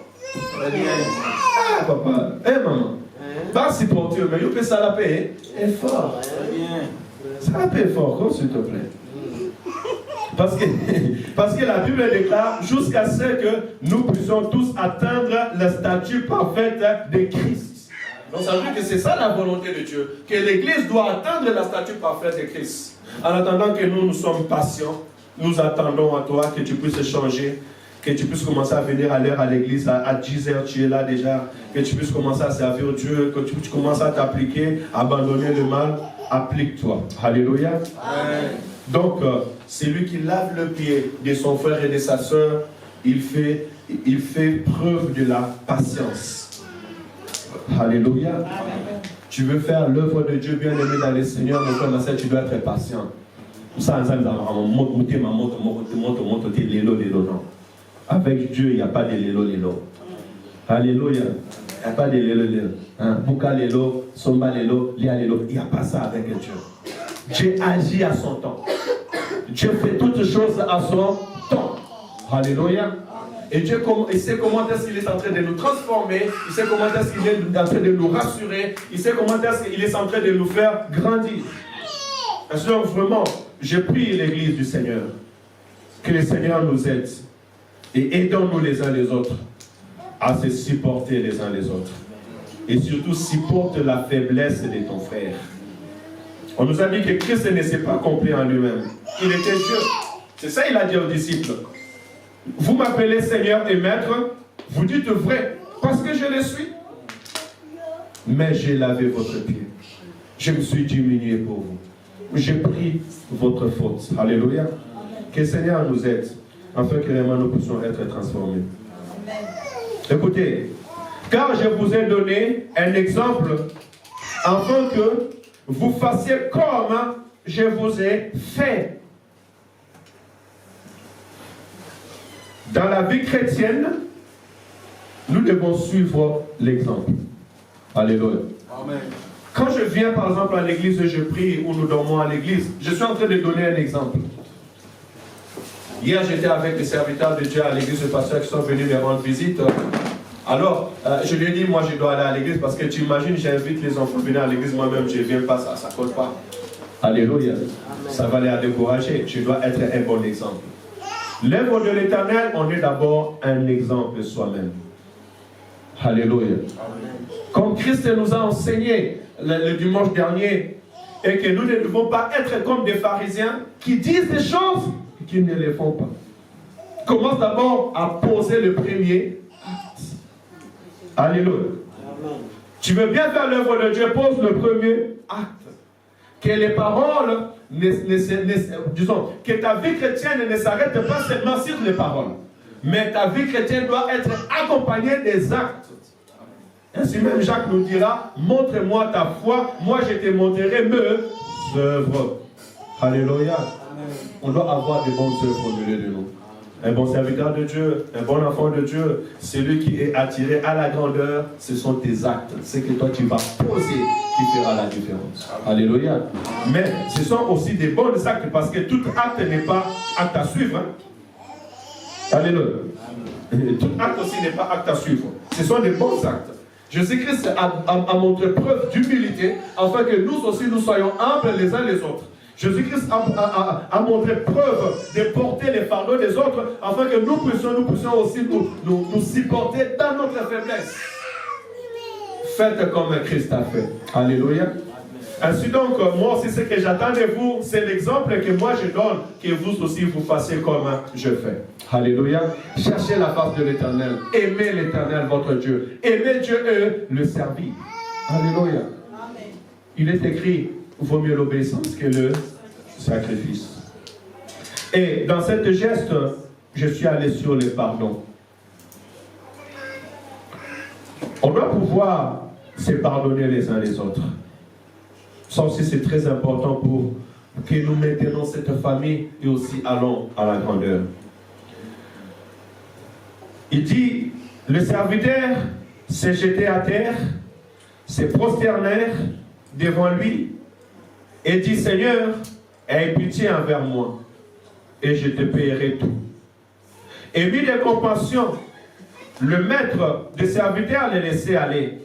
Ah, papa. Maman. Pas supporter, mais il peut ça la paix. Est fort. Ça la paix fort, s'il te plaît. Parce que la Bible déclare jusqu'à ce que nous puissions tous atteindre le statut parfait de Christ. Donc ça veut dire que c'est ça la volonté de Dieu, que l'Église doit atteindre la statue parfaite de Christ. En attendant que nous sommes patients, nous attendons à toi que tu puisses changer, que tu puisses commencer à venir à l'heure à l'Église, à 10 heures tu es là déjà, que tu puisses commencer à servir Dieu, que tu commences à t'appliquer, abandonner le mal, applique-toi. Alléluia. Amen. Donc, celui qui lave le pied de son frère et de sa soeur, il fait preuve de la patience. Alléluia. Amen. Tu veux faire l'œuvre de Dieu bien aimé dans le Seigneur, mon frère, ma soeur, tu dois être patient. Avec Dieu, il n'y a pas de lélo. Alléluia. Il n'y a pas de lélo. Bouka lélo, somba lélo, lia lélo. Il n'y a pas ça avec Dieu. Dieu agit à son temps. Dieu fait toutes choses à son temps. Alléluia. Et Dieu il sait comment est-ce qu'il est en train de nous transformer. Il sait comment est-ce qu'il est en train de nous rassurer. Il sait comment est-ce qu'il est en train de nous faire grandir. Donc vraiment, je prie l'Église du Seigneur. Que le Seigneur nous aide. Et aidons-nous les uns les autres à se supporter les uns les autres. Et surtout, supporte la faiblesse de ton frère. On nous a dit que Christ ne s'est pas compris en lui-même. Il était Dieu. C'est ça qu'il a dit aux disciples. Vous m'appelez Seigneur et Maître, vous dites vrai, parce que je le suis. Mais j'ai lavé votre pied. Je me suis diminué pour vous. J'ai pris votre faute. Alléluia. Que le Seigneur nous aide, afin que vraiment nous puissions être transformés. Écoutez, car je vous ai donné un exemple, afin que vous fassiez comme je vous ai fait. Dans la vie chrétienne, nous devons suivre l'exemple. Alléluia. Amen. Quand je viens par exemple à l'église, je prie ou nous dormons à l'église, je suis en train de donner un exemple. Hier, j'étais avec les serviteurs de Dieu à l'église, les pasteurs qui sont venus me rendre visite. Alors, je lui ai dit, moi je dois aller à l'église parce que tu imagines, j'invite les enfants à venir à l'église, moi-même je ne viens pas, ça ne colle pas. Alléluia. Amen. Ça va les décourager. Je dois être un bon exemple. L'œuvre de l'Éternel, on est d'abord un exemple soi-même. Alléluia. Amen. Comme Christ nous a enseigné le dimanche dernier, et que nous ne devons pas être comme des pharisiens qui disent des choses et qui ne les font pas. Commence d'abord à poser le premier acte. Alléluia. Amen. Tu veux bien faire l'œuvre de Dieu, pose le premier acte. Que les paroles, disons, que ta vie chrétienne ne s'arrête pas seulement sur les paroles, mais ta vie chrétienne doit être accompagnée des actes. Ainsi même Jacques nous dira, montre-moi ta foi, moi je te montrerai mes œuvres. Alléluia. On doit avoir des bonnes œuvres au milieu de nous. Un bon serviteur de Dieu, un bon enfant de Dieu, celui qui est attiré à la grandeur, ce sont tes actes. C'est que toi tu vas poser qui fera la différence. Alléluia. Mais ce sont aussi des bons actes parce que tout acte n'est pas acte à suivre. Hein? Alléluia. Tout acte aussi n'est pas acte à suivre. Ce sont des bons actes. Jésus-Christ a montré preuve d'humilité afin que nous aussi nous soyons humbles les uns les autres. Jésus-Christ a montré preuve de porter les fardeaux des autres afin que nous puissions aussi nous supporter dans notre faiblesse. Faites comme Christ a fait. Alléluia. Ainsi donc, moi aussi, ce que j'attends de vous, c'est l'exemple que moi je donne, que vous aussi vous fassiez comme je fais. Alléluia. Cherchez la face de l'Éternel. Aimez l'Éternel, votre Dieu. Aimez Dieu et le servir. Alléluia. Amen. Il est écrit, vaut mieux l'obéissance que le sacrifice. Et dans cette geste, je suis allé sur le pardon. On doit pouvoir se pardonner les uns les autres. Ça aussi c'est très important pour que nous maintenons cette famille et aussi allons à la grandeur. Il dit, le serviteur s'est jeté à terre, se prosternèrent devant lui et dit, Seigneur, aie pitié envers moi et je te paierai tout. Et mis de compassion, le maître des serviteurs les laissait aller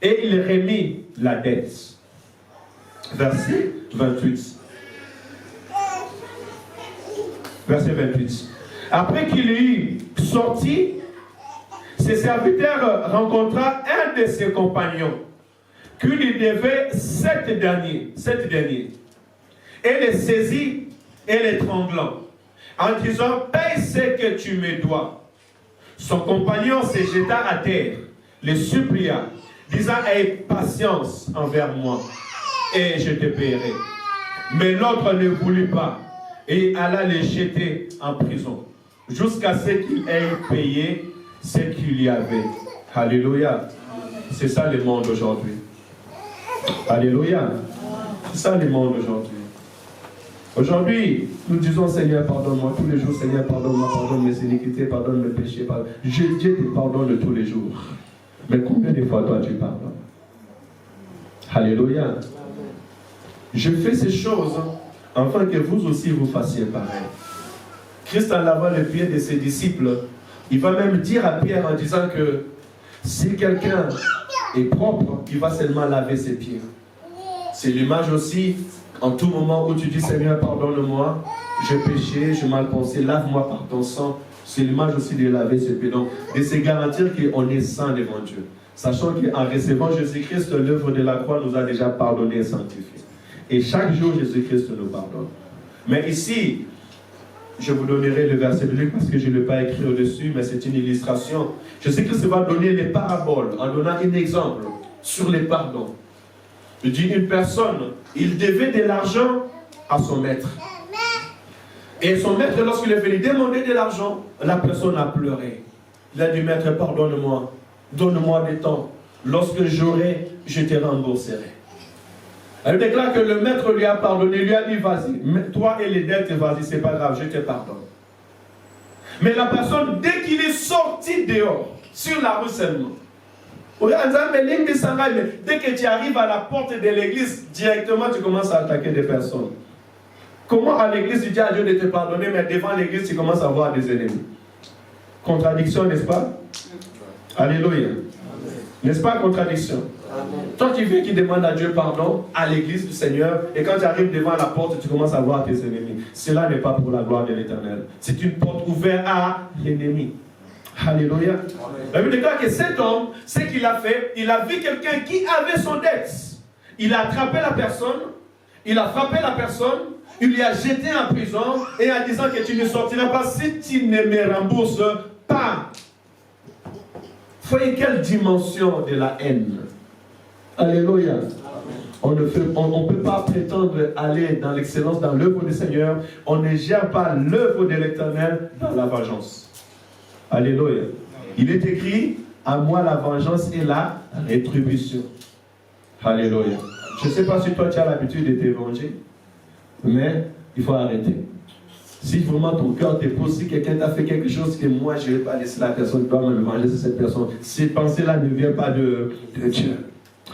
et il remit la dette. Verset 28. Verset 28. Après qu'il eut sorti, ses serviteurs rencontra un de ses compagnons qui lui devait 7 deniers. Et les saisit et l'étranglant en disant, paye ce que tu me dois. Son compagnon se jeta à terre, le supplia, disant, aie patience envers moi et je te paierai. Mais l'autre ne voulut pas et alla le jeter en prison jusqu'à ce qu'il ait payé ce qu'il y avait. Alléluia. C'est ça le monde aujourd'hui. Alléluia. C'est ça le monde aujourd'hui. Aujourd'hui, nous disons Seigneur, pardonne-moi tous les jours. Seigneur, pardonne-moi, pardonne mes iniquités, pardonne mes péchés. Dieu te pardonne tous les jours. Mais combien de fois toi tu pardonnes? Alléluia. Je fais ces choses afin que vous aussi vous fassiez pareil. Christ en lavant les pieds de ses disciples, il va même dire à Pierre en disant que si quelqu'un est propre, il va seulement laver ses pieds. C'est l'image aussi, en tout moment où tu dis Seigneur, pardonne-moi, j'ai péché, j'ai mal pensé, lave-moi par ton sang. C'est l'image aussi de laver ses pieds. Donc, de se garantir qu'on est saint devant Dieu. Sachant qu'en recevant Jésus-Christ, l'œuvre de la croix nous a déjà pardonné et sanctifié. Et chaque jour, Jésus-Christ nous pardonne. Mais ici, je vous donnerai le verset de Luc parce que je ne l'ai pas écrit au-dessus, mais c'est une illustration. Jésus-Christ va donner les paraboles en donnant un exemple sur les pardons. Il dit une personne, il devait de l'argent à son maître. Et son maître, lorsqu'il est venu demander de l'argent, la personne a pleuré. Il a dit, maître, pardonne-moi, donne-moi du temps. Lorsque j'aurai, je te rembourserai. Elle déclare que le maître lui a pardonné, lui a dit, vas-y, toi et les dettes, vas-y, c'est pas grave, je te pardonne. Mais la personne, dès qu'il est sorti dehors, sur la rue seulement, dès que tu arrives à la porte de l'église, directement tu commences à attaquer des personnes. Comment à l'église tu dis à Dieu de te pardonner, mais devant l'église tu commences à avoir des ennemis? Contradiction, n'est-ce pas? Alléluia. N'est-ce pas contradiction? Toi qui viens qui demande à Dieu pardon à l'église du Seigneur, et quand tu arrives devant la porte, tu commences à voir tes ennemis. Cela n'est pas pour la gloire de l'Éternel. C'est une porte ouverte à l'ennemi. Alléluia. La Bible déclare que cet homme, ce qu'il a fait, il a vu quelqu'un qui avait son dette. Il a attrapé la personne, il a frappé la personne, il lui a jeté en prison et en disant que tu ne sortiras pas si tu ne me rembourses pas. Voyez quelle dimension de la haine. Alléluia. On ne peut pas prétendre aller dans l'excellence, dans l'œuvre du Seigneur. On ne gère pas l'œuvre de l'Éternel dans la vengeance. Alléluia. Il est écrit, à moi la vengeance et la rétribution. Alléluia. Je ne sais pas si toi tu as l'habitude de te venger, mais il faut arrêter. Si vraiment ton cœur te pose, si quelqu'un t'a fait quelque chose que moi je ne vais pas laisser la personne, doit me venger sur cette personne, cette pensée-là ne vient pas de Dieu.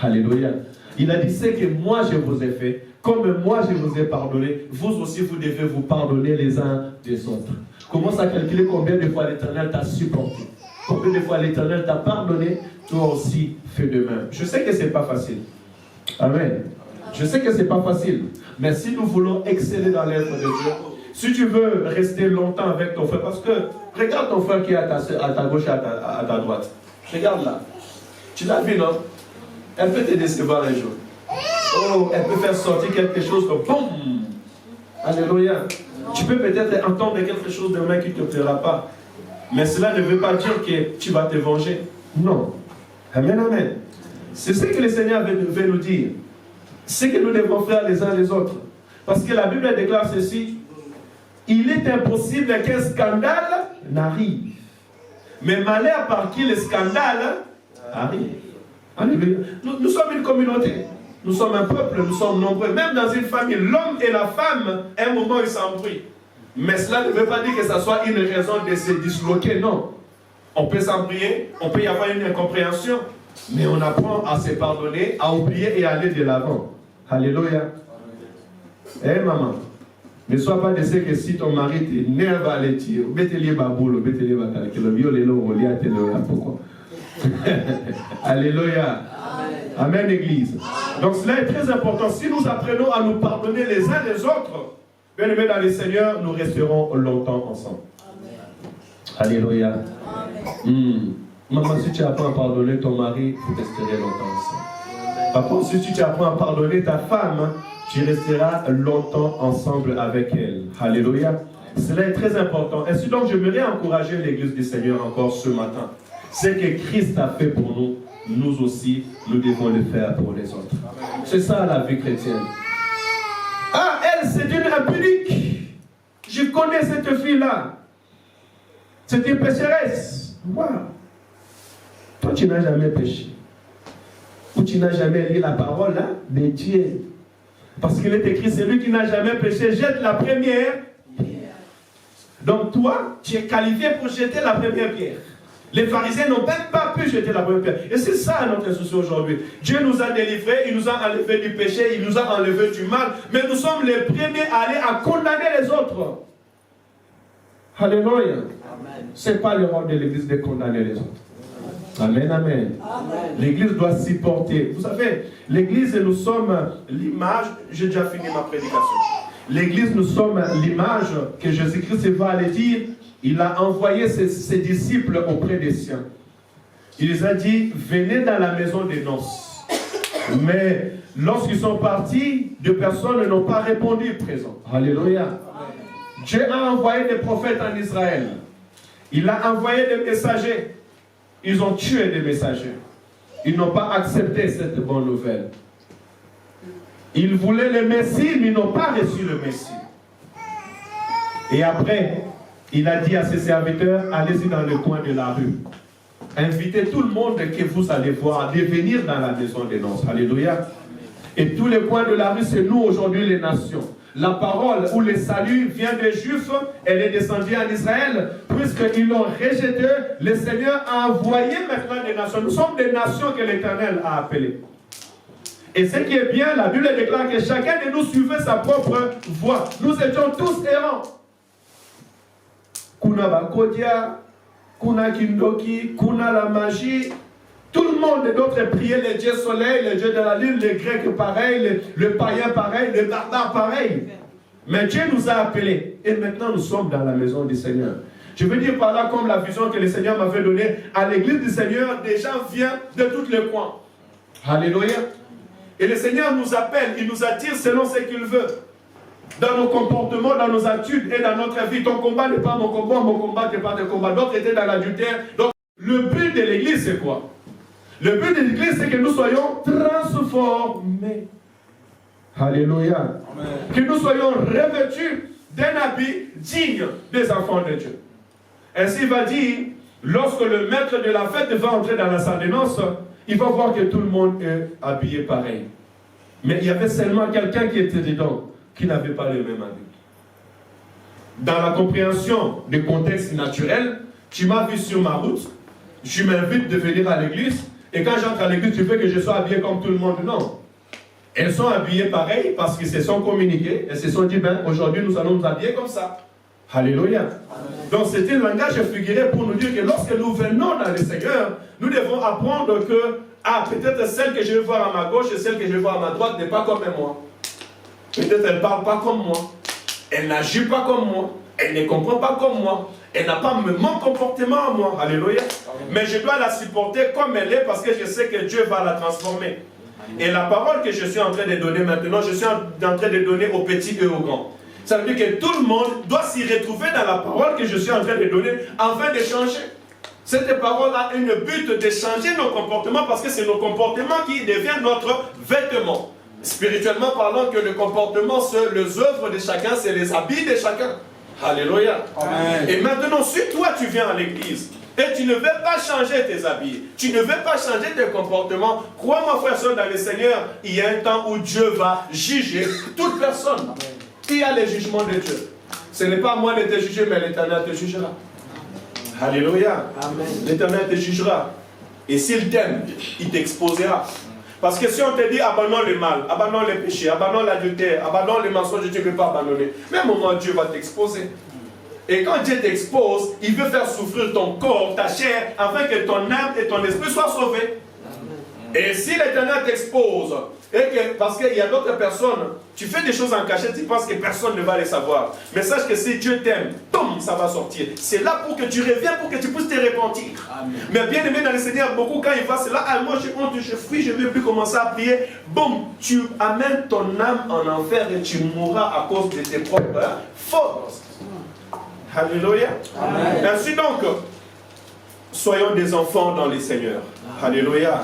Alléluia. Il a dit, c'est que moi je vous ai fait, comme moi je vous ai pardonné, vous aussi vous devez vous pardonner les uns des autres. Commence à calculer combien de fois l'Éternel t'a supporté. Combien de fois l'Éternel t'a pardonné, toi aussi fais de même. Je sais que ce n'est pas facile. Amen. Je sais que ce n'est pas facile. Mais si nous voulons exceller dans l'œuvre de Dieu, si tu veux rester longtemps avec ton frère, parce que regarde ton frère qui est à ta gauche et à ta droite. Regarde là. Tu l'as vu, non? Elle peut te décevoir un jour. Oh, elle peut faire sortir quelque chose comme boum. Alléluia. Tu peux peut-être entendre quelque chose demain qui ne te plaira pas. Mais cela ne veut pas dire que tu vas te venger. Non. Amen, amen. C'est ce que le Seigneur veut nous dire. C'est que nous devons faire les uns les autres. Parce que la Bible déclare ceci. Il est impossible qu'un scandale n'arrive. Mais malheur par qui le scandale arrive. Alléluia. Nous sommes une communauté. Nous sommes un peuple, nous sommes nombreux. Même dans une famille, l'homme et la femme, à un moment, ils s'embrouillent. Mais cela ne veut pas dire que ça soit une raison de se disloquer, non. On peut s'embrouiller, on peut y avoir une incompréhension, mais on apprend à se pardonner, à oublier et à aller de l'avant. Alléluia. Eh maman, ne sois pas de ceux que si ton mari t'énerve à aller tirer, mettez-les baboule, mettez-les bacal, que le violé l'eau, on lit pourquoi. Alléluia. Amen, Église. Donc cela est très important. Si nous apprenons à nous pardonner les uns les autres, bien aimés dans le Seigneur, nous resterons longtemps ensemble. Amen. Alléluia. Maman, si tu apprends à pardonner ton mari, vous resterez longtemps ensemble. Par contre, si tu apprends à pardonner ta femme, tu resteras longtemps ensemble avec elle. Alléluia. Cela est très important. Ainsi donc, j'aimerais encourager l'Église du Seigneur encore ce matin. Ce que Christ a fait pour nous, nous aussi, nous devons le faire pour les autres. C'est ça la vie chrétienne. Ah, elle, c'est une impudique. Je connais cette fille-là. C'est une pécheresse. Wow. Toi, tu n'as jamais péché. où tu n'as jamais lu la parole de Dieu. Parce qu'il est écrit, celui qui n'a jamais péché jette la première pierre. Donc toi, tu es qualifié pour jeter la première pierre. Les pharisiens n'ont même pas pu jeter la première pierre. Et c'est ça notre souci aujourd'hui. Dieu nous a délivrés, il nous a enlevé du péché, il nous a enlevé du mal. Mais nous sommes les premiers à aller à condamner les autres. Alléluia. Ce n'est pas le rôle de l'Église de condamner les autres. Amen, amen. L'Église doit s'y porter. Vous savez, l'Église, nous sommes l'image. J'ai déjà fini ma prédication. L'Église, nous sommes l'image que Jésus-Christ va aller dire. Il a envoyé ses disciples auprès des siens. Il les a dit, venez dans la maison des noces. Mais lorsqu'ils sont partis, deux personnes n'ont pas répondu présent. Alléluia. Dieu a envoyé des prophètes en Israël. Il a envoyé des messagers. Ils ont tué des messagers. Ils n'ont pas accepté cette bonne nouvelle. Ils voulaient le Messie, mais ils n'ont pas reçu le Messie. Et après, il a dit à ses serviteurs, allez-y dans le coin de la rue. Invitez tout le monde que vous allez voir de venir dans la maison des noces. Alléluia. Et tous les coins de la rue, c'est nous aujourd'hui les nations. La parole ou le salut vient des Juifs, elle est descendue en Israël, puisqu'ils l'ont rejeté, le Seigneur a envoyé maintenant des nations. Nous sommes des nations que l'Éternel a appelées. Et ce qui est bien, la Bible déclare que chacun de nous suivait sa propre voie. Nous étions tous errants. Kuna Bakodia, Kuna Kindoki, Kuna la magie. Tout le monde et d'autres priaient les dieux soleil, les dieux de la lune, les grecs pareil, le païen pareil, les barbares pareil. Mais Dieu nous a appelés. Et maintenant nous sommes dans la maison du Seigneur. Je veux dire par là, comme la vision que le Seigneur m'avait donnée, à l'église du Seigneur, des gens viennent de tous les coins. Alléluia. Et le Seigneur nous appelle, il nous attire selon ce qu'il veut. Dans nos comportements, dans nos attitudes et dans notre vie. Ton combat n'est pas mon combat n'est pas ton combat. D'autres étaient dans l'adultère. Donc, le but de l'église, c'est quoi? Le but de l'église, c'est que nous soyons transformés. Alléluia. Amen. Que nous soyons revêtus d'un habit digne des enfants de Dieu. Ainsi, il va dire, lorsque le maître de la fête va entrer dans la salle de noces, il va voir que tout le monde est habillé pareil. Mais il y avait seulement quelqu'un qui était dedans, qui n'avait pas le même habit. Dans la compréhension du contexte naturel, tu m'as vu sur ma route, je m'invite de venir à l'église, et quand j'entre à l'église, tu veux que je sois habillé comme tout le monde? Non. Elles sont habillées pareil parce qu'ils se sont communiqués, elles se sont dit, ben, aujourd'hui nous allons nous habiller comme ça. Alléluia. Amen. Donc c'était un langage figuré pour nous dire que lorsque nous venons dans le Seigneur, nous devons apprendre que, peut-être celle que je vais voir à ma gauche et celle que je vais voir à ma droite n'est pas comme moi. Peut-être elle ne parle pas comme moi, elle n'agit pas comme moi, elle ne comprend pas comme moi, elle n'a pas mon comportement à moi. Alléluia. Mais je dois la supporter comme elle est parce que je sais que Dieu va la transformer. Et la parole que je suis en train de donner maintenant, je suis en train de donner aux petits et aux grands. Ça veut dire que tout le monde doit s'y retrouver dans la parole que je suis en train de donner afin de changer. Cette parole a une but de changer nos comportements parce que c'est nos comportements qui deviennent notre vêtement. Spirituellement parlant, que le comportement, c'est les œuvres de chacun, c'est les habits de chacun. Alléluia. Amen. Et maintenant, si toi tu viens à l'église et tu ne veux pas changer tes habits, tu ne veux pas changer tes comportements, crois-moi frère, soeur, dans le Seigneur, il y a un temps où Dieu va juger toute personne. Amen. Il y a les jugements de Dieu. Ce n'est pas moi de te juger, mais l'Éternel te jugera. Alléluia. L'Éternel te jugera. Et s'il t'aime, il t'exposera. Parce que si on te dit abandonne le mal, abandonne le péché, abandonne l'adultère, abandonne le mensonge, tu ne peux pas abandonner. Mais à un moment, Dieu va t'exposer. Et quand Dieu t'expose, il veut faire souffrir ton corps, ta chair, afin que ton âme et ton esprit soient sauvés. Et si l'Éternel t'expose, parce qu'il y a d'autres personnes, tu fais des choses en cachette, tu penses que personne ne va les savoir. Mais sache que si Dieu t'aime, ça va sortir. C'est là pour que tu reviennes, pour que tu puisses te repentir. Amen. Mais bien aimé dans le Seigneur, beaucoup quand il va, c'est là, moi j'ai honte, je fuis, je ne veux plus commencer à prier. Boum, tu amènes ton âme en enfer et tu mourras à cause de tes propres forces. Alléluia. Amen. Ainsi donc, soyons des enfants dans le Seigneur. Alléluia.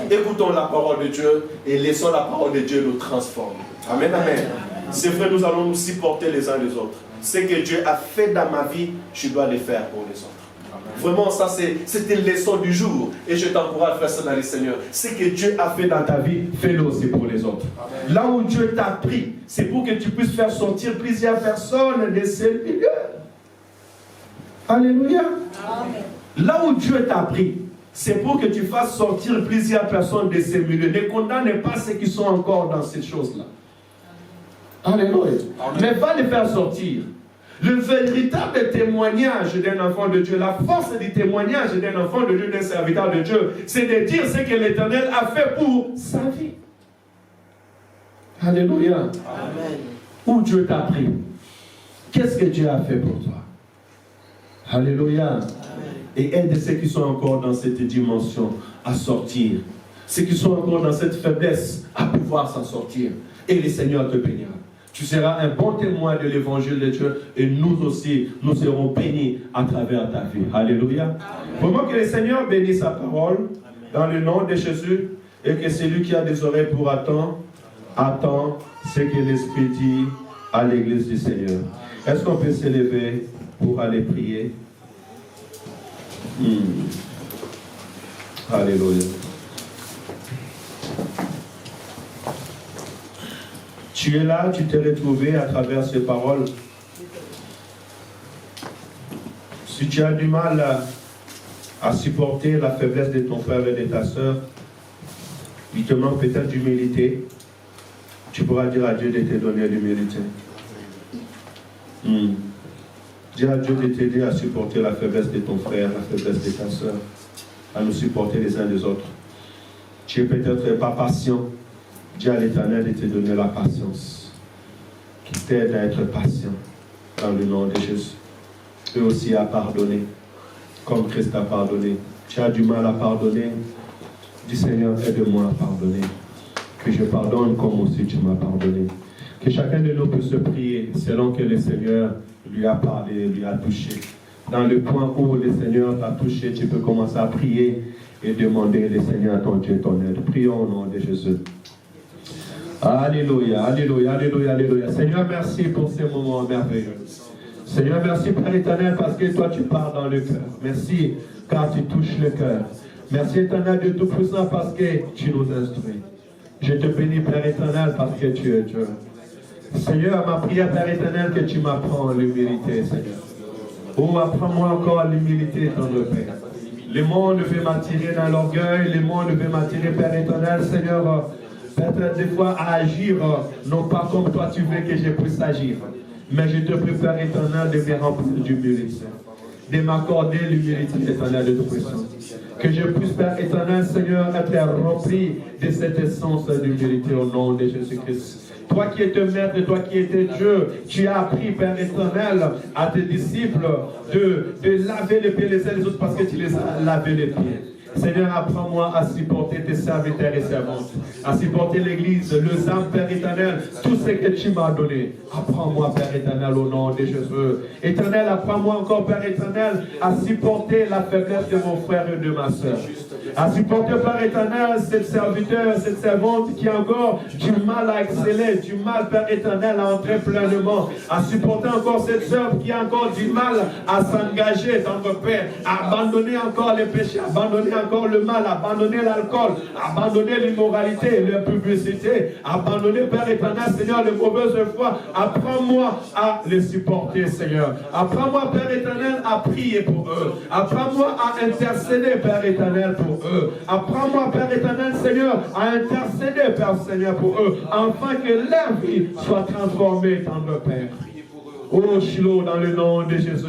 Écoutons la parole de Dieu et laissons la parole de Dieu nous transformer. Amen, amen. C'est vrai, nous allons nous supporter les uns les autres. Ce que Dieu a fait dans ma vie, je dois le faire pour les autres. Vraiment, ça c'était une leçon du jour. Et je t'encourage, frère dans le Seigneur. Ce que Dieu a fait dans ta vie, fais-le aussi pour les autres. Amen. Là où Dieu t'a pris, c'est pour que tu puisses faire sortir plusieurs personnes de ces milieux. Alléluia. Amen. Là où Dieu t'a pris, c'est pour que tu fasses sortir plusieurs personnes de ces milieux. Ne condamne pas ceux qui sont encore dans ces choses-là. Alléluia. Mais va les faire sortir. Le véritable témoignage d'un enfant de Dieu, la force du témoignage d'un enfant de Dieu, d'un serviteur de Dieu, c'est de dire ce que l'Éternel a fait pour sa vie. Alléluia. Amen. Où Dieu t'a pris. Qu'est-ce que Dieu a fait pour toi? Alléluia. Amen. Et aide ceux qui sont encore dans cette dimension à sortir. Ceux qui sont encore dans cette faiblesse à pouvoir s'en sortir. Et le Seigneur te bénira. Tu seras un bon témoin de l'évangile de Dieu et nous aussi, nous serons bénis à travers ta vie. Alléluia. Vraiment que le Seigneur bénisse sa parole. Amen. Dans le nom de Jésus et que celui qui a des oreilles pour attendre, attend ce que l'Esprit dit à l'église du Seigneur. Est-ce qu'on peut s'élever pour aller prier? Alléluia. Tu es là, tu t'es retrouvé à travers ces paroles. Si tu as du mal à supporter la faiblesse de ton frère et de ta soeur, il te manque peut-être d'humilité, tu pourras dire à Dieu de te donner l'humilité. Dis à Dieu de t'aider à supporter la faiblesse de ton frère, la faiblesse de ta soeur, à nous supporter les uns les autres. Tu es peut-être pas patient. Dis à l'Éternel de te donner la patience, qui t'aide à être patient dans le nom de Jésus. Et aussi à pardonner, comme Christ a pardonné. Tu as du mal à pardonner. Dis Seigneur, aide-moi à pardonner. Que je pardonne comme aussi tu m'as pardonné. Que chacun de nous puisse prier selon que le Seigneur lui a parlé, lui a touché. Dans le point où le Seigneur t'a touché, tu peux commencer à prier et demander le Seigneur ton Dieu, ton aide. Prions au nom de Jésus. Alléluia, alléluia, alléluia, alléluia. Seigneur, merci pour ces moments merveilleux. Seigneur, merci Père éternel parce que toi tu parles dans le cœur. Merci car tu touches le cœur. Merci éternel de Tout-Puissant parce que tu nous instruis. Je te bénis Père éternel parce que tu es Dieu. Seigneur, ma prière Père éternel que tu m'apprends l'humilité, Seigneur. Oh, apprends-moi encore l'humilité dans le Père. Le monde veut m'attirer dans l'orgueil, le monde veut m'attirer Père éternel, Seigneur. Peut-être des fois à agir, non pas comme toi tu veux que je puisse agir. Mais je te prie, Père éternel, de me remplir d'humilité. De m'accorder l'humilité éternelle de Tout-Puissant. Que je puisse, Père éternel, Seigneur, être rempli de cette essence d'humilité au nom de Jésus-Christ. Toi qui es maître, toi qui étais Dieu, tu as appris, Père éternel, à tes disciples de laver les pieds les uns les autres parce que tu les as lavés les pieds. Seigneur, apprends-moi à supporter tes serviteurs et servantes, à supporter l'Église, le âme, Père éternel, tout ce que tu m'as donné. Apprends-moi, Père éternel, au nom de Jésus. Éternel, apprends-moi encore, Père éternel, à supporter la faiblesse de mon frère et de ma soeur. À supporter, Père éternel, cette serviteur, cette servante qui a encore du mal à exceller, du mal, Père éternel, à entrer pleinement. À supporter encore cette soeur qui a encore du mal à s'engager dans le Père, à abandonner encore les péchés, abandonner encore le mal, abandonner l'alcool, abandonner l'immoralité, la publicité, abandonner, Père éternel, Seigneur, les mauvaises foi. Apprends-moi à les supporter, Seigneur. Apprends-moi, Père éternel, à prier pour eux. Apprends-moi à intercéder, Père éternel, pour eux. Apprends-moi, Père éternel, Seigneur, à intercéder, Père Seigneur, pour eux, afin que leur vie soit transformée dans le Père. Oh, Shiloh, dans le nom de Jésus.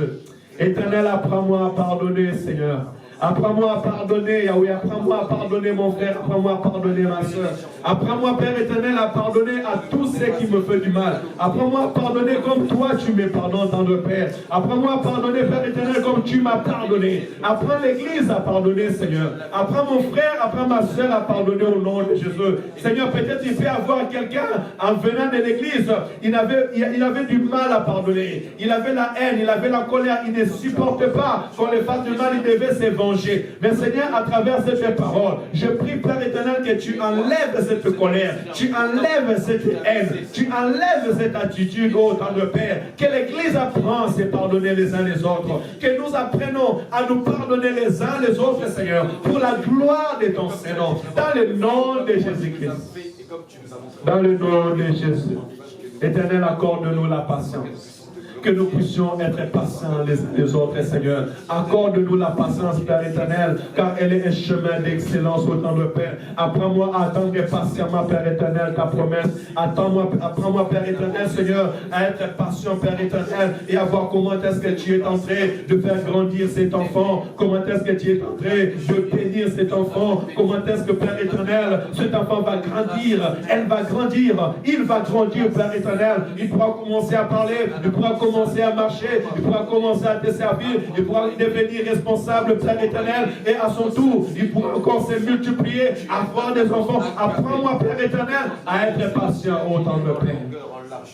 Éternel, apprends-moi à pardonner, Seigneur. Apprends-moi à pardonner, Yahweh. Apprends-moi à pardonner mon frère. Apprends-moi à pardonner ma soeur. Apprends-moi, Père éternel, à pardonner à tous ceux qui me font du mal. Apprends-moi à pardonner comme toi tu me pardonnes dans le Père. Apprends-moi à pardonner, Père éternel, comme tu m'as pardonné. Apprends l'Église à pardonner, Seigneur. Apprends mon frère, apprends ma soeur à pardonner au nom de Jésus. Seigneur, peut-être il peut y avoir quelqu'un en venant de l'Église, il avait du mal à pardonner. Il avait la haine, il avait la colère, il ne supportait pas qu'on le fasse du mal, il devait se venger. Mais Seigneur, à travers cette parole, je prie, Père éternel, que tu enlèves cette colère, tu enlèves cette haine, Tu enlèves cette attitude, oh Tendre Père. Que l'Église apprend à se pardonner les uns les autres. Que nous apprenons à nous pardonner les uns les autres, Seigneur, pour la gloire de ton Seigneur. Dans le nom de Jésus-Christ. Dans le nom de Jésus. Éternel, accorde-nous la patience. Que nous puissions être patients les autres, Seigneur. Accorde-nous la patience, Père éternel, car elle est un chemin d'excellence au temps de Père. Apprends-moi à attendre patiemment, Père éternel, ta promesse. Apprends-moi, Père éternel, Seigneur, à être patient, Père éternel, et à voir comment est-ce que tu es en train de faire grandir cet enfant. Comment est-ce que tu es en train de bénir cet enfant. Comment est-ce que, Père éternel, cet enfant va grandir. Elle va grandir. Il va grandir, Père éternel. Il pourra commencer à parler. Il pourra commencer à marcher, il pourra commencer à te servir, il pourra devenir responsable, Père éternel, et à son tour, il pourra encore se multiplier, avoir des enfants. Apprends-moi, Père éternel, à être patient au temps de Père.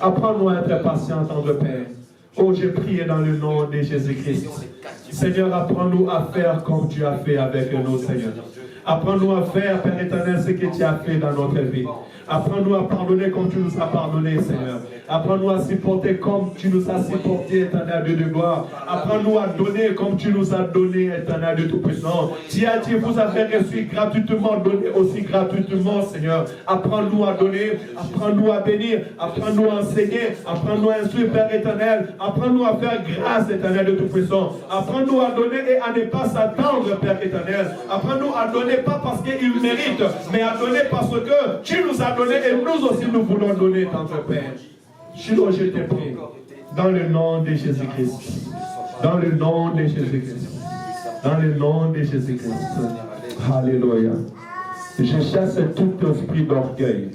Apprends-moi à être patient au temps de Père. Oh, j'ai prié dans le nom de Jésus-Christ. Seigneur, apprends-nous à faire comme tu as fait avec nous, Seigneur. Apprends-nous à faire, Père éternel, ce que tu as fait dans notre vie. Apprends-nous à pardonner comme tu nous as pardonné, Seigneur. Apprends-nous à supporter comme tu nous as supporté, éternel Dieu de gloire. Apprends-nous à donner comme tu nous as donné, éternel Dieu Tout-Puissant. Tu as dit, vous avez reçu gratuitement, donné aussi gratuitement, Seigneur. Apprends-nous à donner, apprends-nous à bénir, apprends-nous à enseigner, apprends-nous à instruire, Père éternel. Apprends-nous à faire grâce, éternel Dieu Tout-Puissant. Apprends-nous à donner et à ne pas s'attendre, Père éternel. Apprends-nous à donner pas parce qu'il mérite, mais à donner parce que tu nous as donné et nous aussi nous voulons donner, Tendre Père. Je te prie, dans le nom de Jésus-Christ. Dans le nom de Jésus-Christ. Dans le nom de Jésus-Christ. Alléluia. Je chasse tout esprit d'orgueil,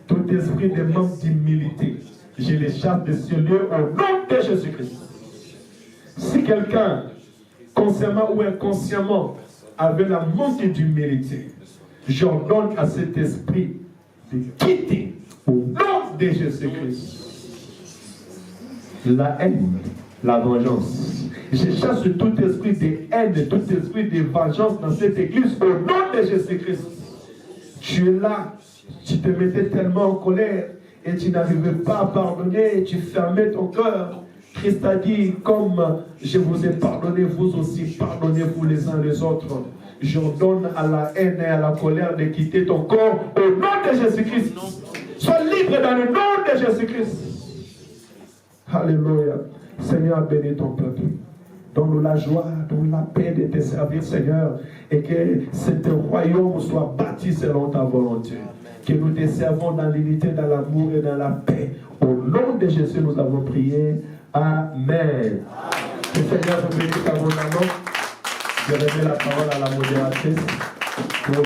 tout esprit de manque d'humilité. Je les chasse de ce lieu au nom de Jésus-Christ. Si quelqu'un, consciemment ou inconsciemment, avait la manque d'humilité, j'ordonne à cet esprit de quitter au nom de Jésus-Christ la haine, la vengeance. Je chasse tout esprit de haine, tout esprit de vengeance dans cette église au nom de Jésus-Christ. Tu es là, tu te mettais tellement en colère et tu n'arrivais pas à pardonner et tu fermais ton cœur. Christ a dit, comme je vous ai pardonné, vous aussi pardonnez-vous les uns les autres. J'ordonne à la haine et à la colère de quitter ton corps au nom de Jésus-Christ. Sois libre dans le nom de Jésus-Christ. Alléluia. Seigneur, bénis ton peuple. Donne-nous la joie, donne-nous la paix de te servir, Seigneur, et que cet royaume soit bâti selon ta volonté. Que nous te servons dans l'unité, dans l'amour et dans la paix. Au nom de Jésus, nous avons prié. Amen. Que le Seigneur vous bénisse abondamment. Je remets la parole à la modératrice.